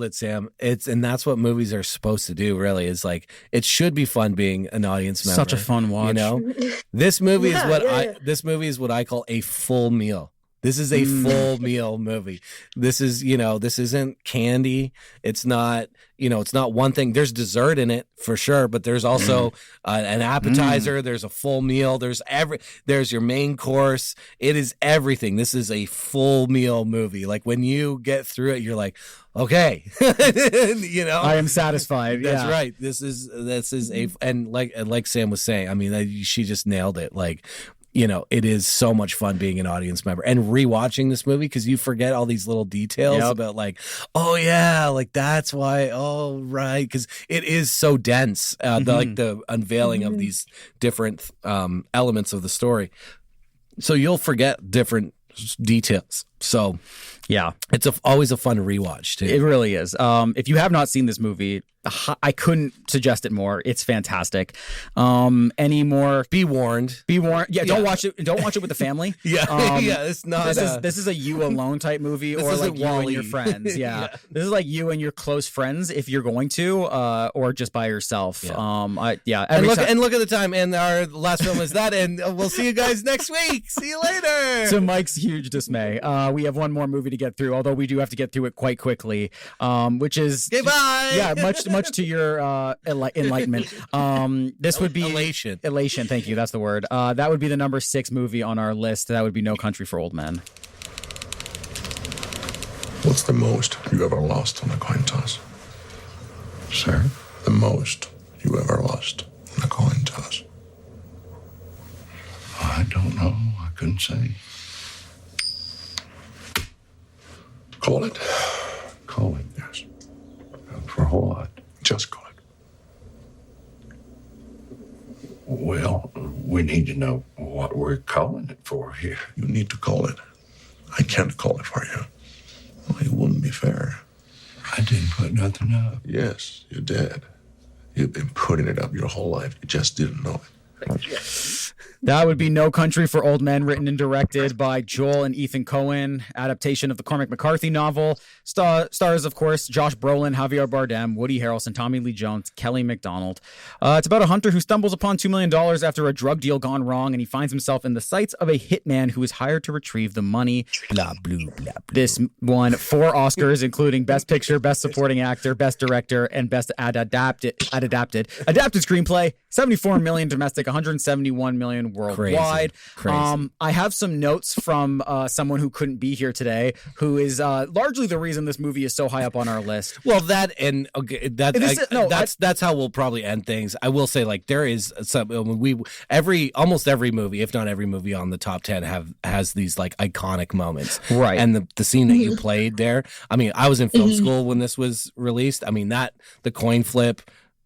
H: it, Sam. And that's what movies are supposed to do, really, is like, it should be fun being an audience member.
G: Such a fun watch.
H: This movie this movie is what I call a full meal. This is a full meal movie. This is, this isn't candy. It's not, it's not one thing. There's dessert in it for sure, but there's also an appetizer. There's a full meal. There's your main course. It is everything. This is a full meal movie. Like when you get through it, you're like, okay,
G: I am satisfied.
H: That's right. This is and like Sam was saying, I mean, she just nailed it. Like, it is so much fun being an audience member and rewatching this movie, because you forget all these little details about like, oh yeah, like that's why. Oh right, because it is so dense. The unveiling of these different elements of the story, so you'll forget different details. So
G: yeah,
H: it's always a fun rewatch too.
G: It really is. If you have not seen this movie, I couldn't suggest it more. It's fantastic. Any more?
H: Be warned.
G: Be warned. Yeah, don't watch it. Don't watch it with the family.
H: Yeah, it's not.
G: This is a you alone type movie, or like you and your friends. Yeah. This is like you and your close friends if you're going to, or just by yourself.
H: Yeah. And look at the time. And our last film is that. And we'll see you guys next week. See you later.
G: To Mike's huge dismay, we have one more movie to get through. Although we do have to get through it quite quickly, which is
H: goodbye.
G: Yeah, much to your enlightenment. This would be
H: elation.
G: Elation. Thank you. That's the word. That would be the number 6 movie on our list. That would be No Country for Old Men.
J: What's the most you ever lost on a coin toss?
M: Sir?
J: The most you ever lost on a coin toss?
M: I don't know. I couldn't say.
J: Call it.
M: Call it?
J: Yes.
M: For what?
J: Just call it.
M: Well, we need to know what we're calling it for here.
J: You need to call it. I can't call it for you. Well, it wouldn't be fair.
M: I didn't put nothing up.
J: Yes, you did. You've been putting it up your whole life. You just didn't know it.
G: That would be No Country for Old Men, written and directed by Joel and Ethan Coen, adaptation of the Cormac McCarthy novel. Stars, of course, Josh Brolin, Javier Bardem, Woody Harrelson, Tommy Lee Jones, Kelly MacDonald. It's about a hunter who stumbles upon $2 million after a drug deal gone wrong, and he finds himself in the sights of a hitman who is hired to retrieve the money.
H: Blah, blah, blah, blah.
G: This won 4 Oscars, including Best Picture, Best Supporting Actor, Best Director, and Best Adapted Screenplay. 74 million domestic, 171 million worldwide.
H: Crazy.
G: I have some notes from someone who couldn't be here today, who is largely the reason this movie is so high up on our list.
H: Well, that's how we'll probably end things. I will say, like, there is some almost every movie, if not every movie on the top 10 has these like iconic moments,
G: right?
H: And the scene that you played there. I mean, I was in film school when this was released. I mean, the coin flip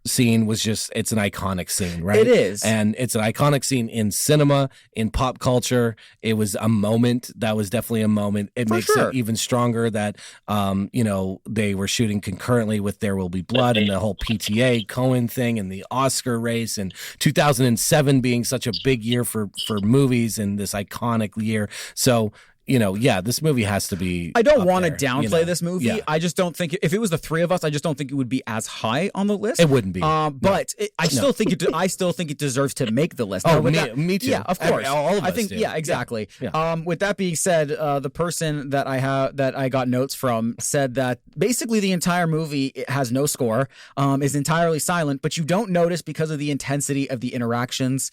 H: scene was it's an iconic scene, right?
G: It is.
H: And it's an iconic scene in cinema, in pop culture. It was a moment. That was definitely a moment. It makes it even stronger that, they were shooting concurrently with There Will Be Blood and the whole PTA Cohen thing and the Oscar race, and 2007 being such a big year for movies and this iconic year. So, this movie has to be.
G: I don't want to downplay this movie.
H: Yeah.
G: I just don't think if it was the 3 of us, I just don't think it would be as high on the list.
H: It wouldn't be.
G: But I still think it deserves to make the list.
H: Oh, me too.
G: Yeah, of course.
H: All of us
G: I think.
H: do.
G: Yeah, exactly.
H: Yeah.
G: With that being said, the person that I got notes from said that basically the entire movie has no score, is entirely silent, but you don't notice because of the intensity of the interactions.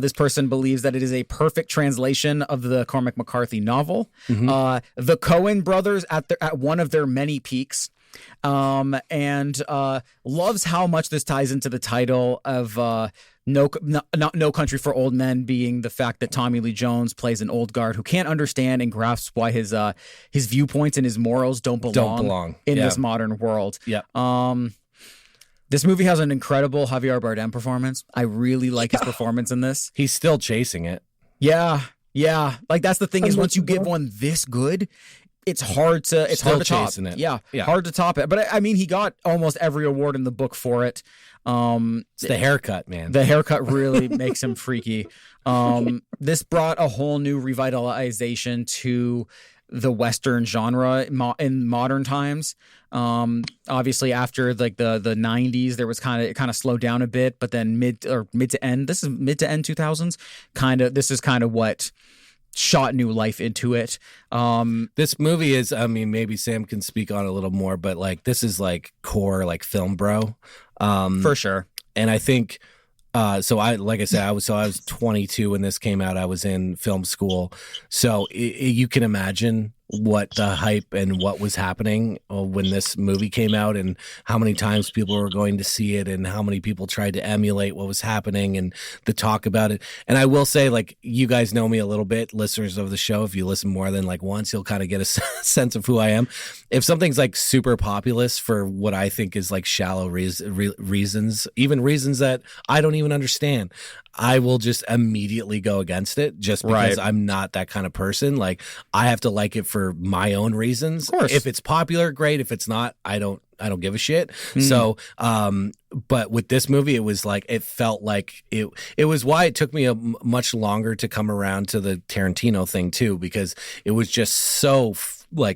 G: This person believes that it is a perfect translation of the Cormac McCarthy novel.
H: Mm-hmm.
G: The Coen brothers at one of their many peaks, and loves how much this ties into the title of No Country for Old Men, being the fact that Tommy Lee Jones plays an old guard who can't understand and grasp why his viewpoints and his morals don't belong in this modern world.
H: Yeah.
G: This movie has an incredible Javier Bardem performance. I really like his performance in this.
H: He's still chasing it.
G: Yeah, like that's the thing is once you get one this good, it's hard to top.
H: It.
G: Yeah, hard to top it. But I mean, he got almost every award in the book for it.
H: It's the haircut, man.
G: The haircut really makes him freaky. This brought a whole new revitalization to the Western genre in modern times. Obviously after like the 90s, there was kind of slowed down a bit, but then mid to end 2000s, this is kind of what shot new life into it.
H: This movie is, I mean, maybe Sam can speak on it a little more, but like this is like core like film bro.
G: For sure.
H: And I think I was 22 when this came out. I was in film school. So you can imagine what the hype and what was happening when this movie came out and how many times people were going to see it and how many people tried to emulate what was happening and the talk about it. And I will say, like, you guys know me a little bit, listeners of the show. If you listen more than like once, you'll kind of get a sense of who I am. If something's like super populist for what I think is like shallow reasons, even reasons that I don't even understand, I will just immediately go against it just because I'm not that kind of person. Like, I have to like it for my own reasons.
G: Of course.
H: If it's popular, great. If it's not, I don't don't give a shit. So, but with this movie, it was like, it felt like it was why it took me much longer to come around to the Tarantino thing too, because it was just so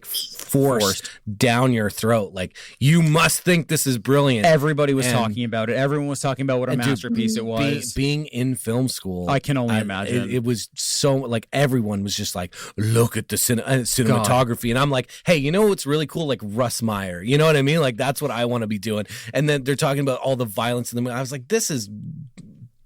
H: forced down your throat. Like, you must think this is brilliant.
G: Everybody was talking about it. Everyone was talking about what a masterpiece it was.
H: Being in film school,
G: I can only imagine.
H: It was so, like, everyone was just like, look at the cinematography. And I'm like, hey, you know what's really cool? Like Russ Meyer. You know what I mean? Like, that's what I want to be doing. And then they're talking about all the violence in the movie. I was like, this is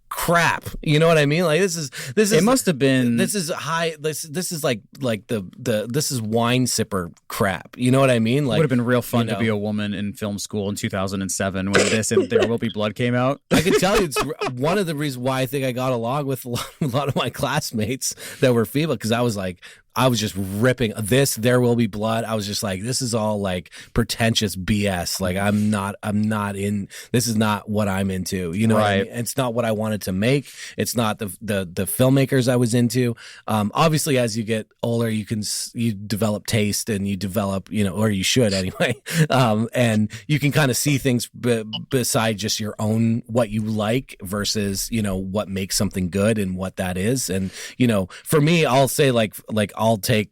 H: crap. You know what I mean? Like, this is
G: it must have been,
H: this is high, this is like the this is wine sipper crap. You know what I mean? Like,
G: it would have been real fun to be a woman in film school in 2007 when this and There Will Be Blood came out.
H: I can tell you, it's one of the reasons why I think I got along with a lot of my classmates that were female, because I was just ripping this There Will Be Blood. I was just like, this is all like pretentious BS. Like, I'm not in, this is not what I'm into. You know what I mean? It's not what I wanted to make. It's not the filmmakers I was into. Obviously, as you get older, you develop taste, and you develop, or you should anyway. And you can kind of see things beside just your own, what you like versus, what makes something good and what that is. And, for me, I'll say like I'll take,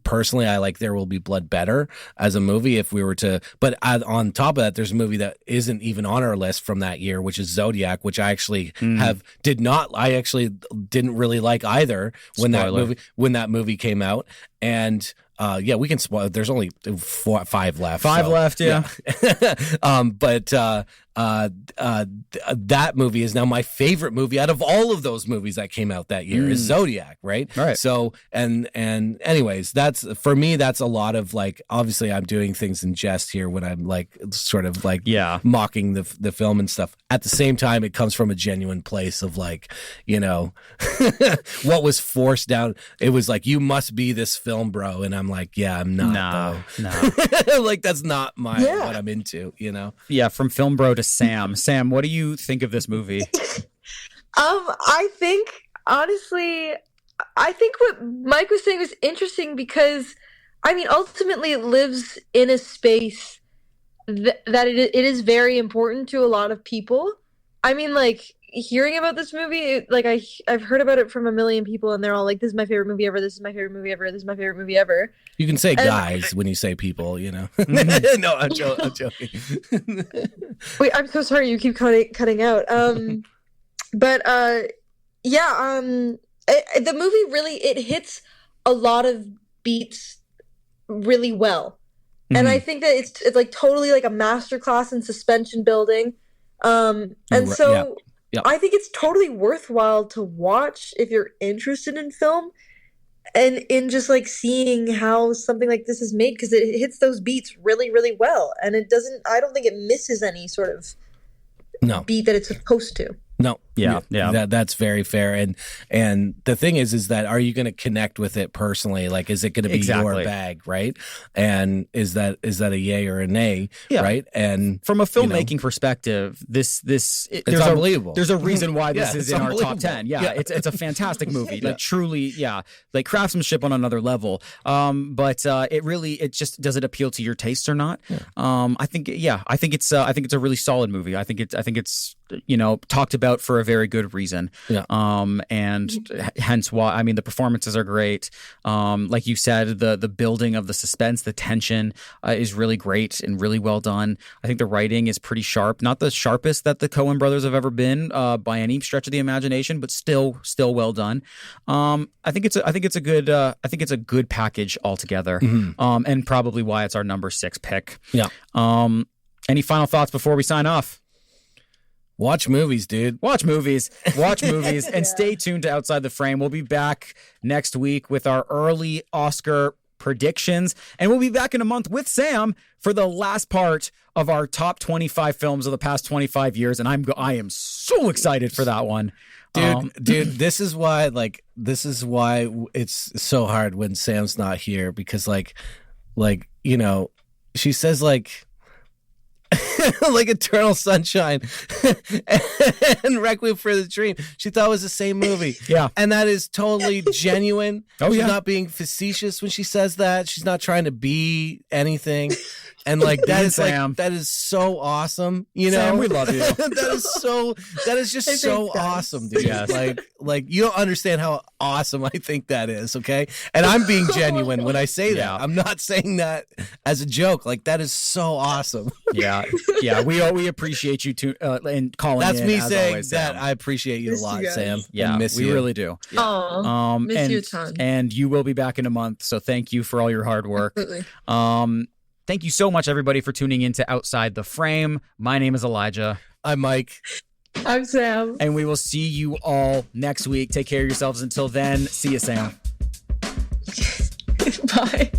H: personally, I like There Will Be Blood better as a movie if we were to, but on top of that, there's a movie that isn't even on our list from that year, which is Zodiac, which I actually I actually didn't really like either when that movie came out. And we can spoil. There's only 5 left.
G: 5 left, yeah.
H: But that movie is now my favorite movie out of all of those movies that came out that year. Is Zodiac, right?
G: Right.
H: So and anyways, that's, for me, that's a lot of, like, obviously I'm doing things in jest here when I'm like sort of like mocking the film and stuff. At the same time, it comes from a genuine place of, like, what was forced down. It was like, you must be this film, bro. And I'm like, yeah, I'm not. No. Like, that's not what I'm into,
G: Yeah, from film bro to Sam. Sam, what do you think of this movie?
I: I think, honestly, what Mike was saying was interesting because, I mean, ultimately it lives in a space that it is very important to a lot of people. I mean, like, hearing about this movie, like, I've heard about it from a million people, and they're all like, this is my favorite movie ever, this is my favorite movie ever, this is my favorite movie ever.
H: You can say guys when you say people, No, I'm joking.
I: Wait, I'm so sorry, you keep cutting out. The movie really, it hits a lot of beats really well. And I think that it's like totally like a masterclass in suspension building. I think it's totally worthwhile to watch if you're interested in film and in just like seeing how something like this is made, because it hits those beats really, really well. And I don't think it misses any sort of beat that it's supposed to.
H: No.
G: Yeah.
H: That's very fair. And the thing is that, are you going to connect with it personally? Like, is it going to be your bag, right? And is that a yay or a nay, right? And
G: from a filmmaking perspective, it's
H: unbelievable.
G: There's a reason why this is in our top 10. Yeah, it's a fantastic movie. Like, truly, like craftsmanship on another level. But it just, does it appeal to your tastes or not? Yeah. I think it's a really solid movie. I think it's talked about for a very good reason.
H: Yeah.
G: And hence why, I mean, the performances are great. Like you said, the building of the suspense, the tension is really great and really well done. I think the writing is pretty sharp, not the sharpest that the Coen brothers have ever been by any stretch of the imagination, but still well done. I think it's a good package altogether.
H: Mm-hmm.
G: And probably why it's our number 6 pick.
H: Yeah.
G: Any final thoughts before we sign off?
H: Watch movies, dude.
G: Watch movies, and stay tuned to Outside the Frame. We'll be back next week with our early Oscar predictions, and we'll be back in a month with Sam for the last part of our top 25 films of the past 25 years, and I am so excited for that one.
H: Dude, this is why it's so hard when Sam's not here, because like she says like like Eternal Sunshine and Requiem for the Dream, she thought it was the same movie.
G: Yeah.
H: And that is totally genuine.
G: She's
H: not being facetious when she says that. She's not trying to be anything. And like that is
G: Sam.
H: like that is so awesome, you know.
G: Sam, we love you.
H: that is just so awesome, dude.
G: Yes.
H: Like you don't understand how awesome I think that is, okay? And I'm being genuine when I say that. I'm not saying that as a joke. Like that is so awesome.
G: Yeah. We appreciate you and calling.
H: That's
G: in,
H: me
G: as
H: saying
G: always,
H: that
G: Sam.
H: I appreciate you a lot, Sam.
G: Yeah,
H: and miss
G: we
H: you.
G: really do.
I: Aw, miss
G: and,
I: you a ton.
G: And you will be back in a month, so thank you for all your hard work.
I: Absolutely.
G: Thank you so much, everybody, for tuning in to Outside the Frame. My name is Elijah.
H: I'm Mike.
I: I'm Sam.
G: And we will see you all next week. Take care of yourselves. Until then, see you, Sam.
I: Bye.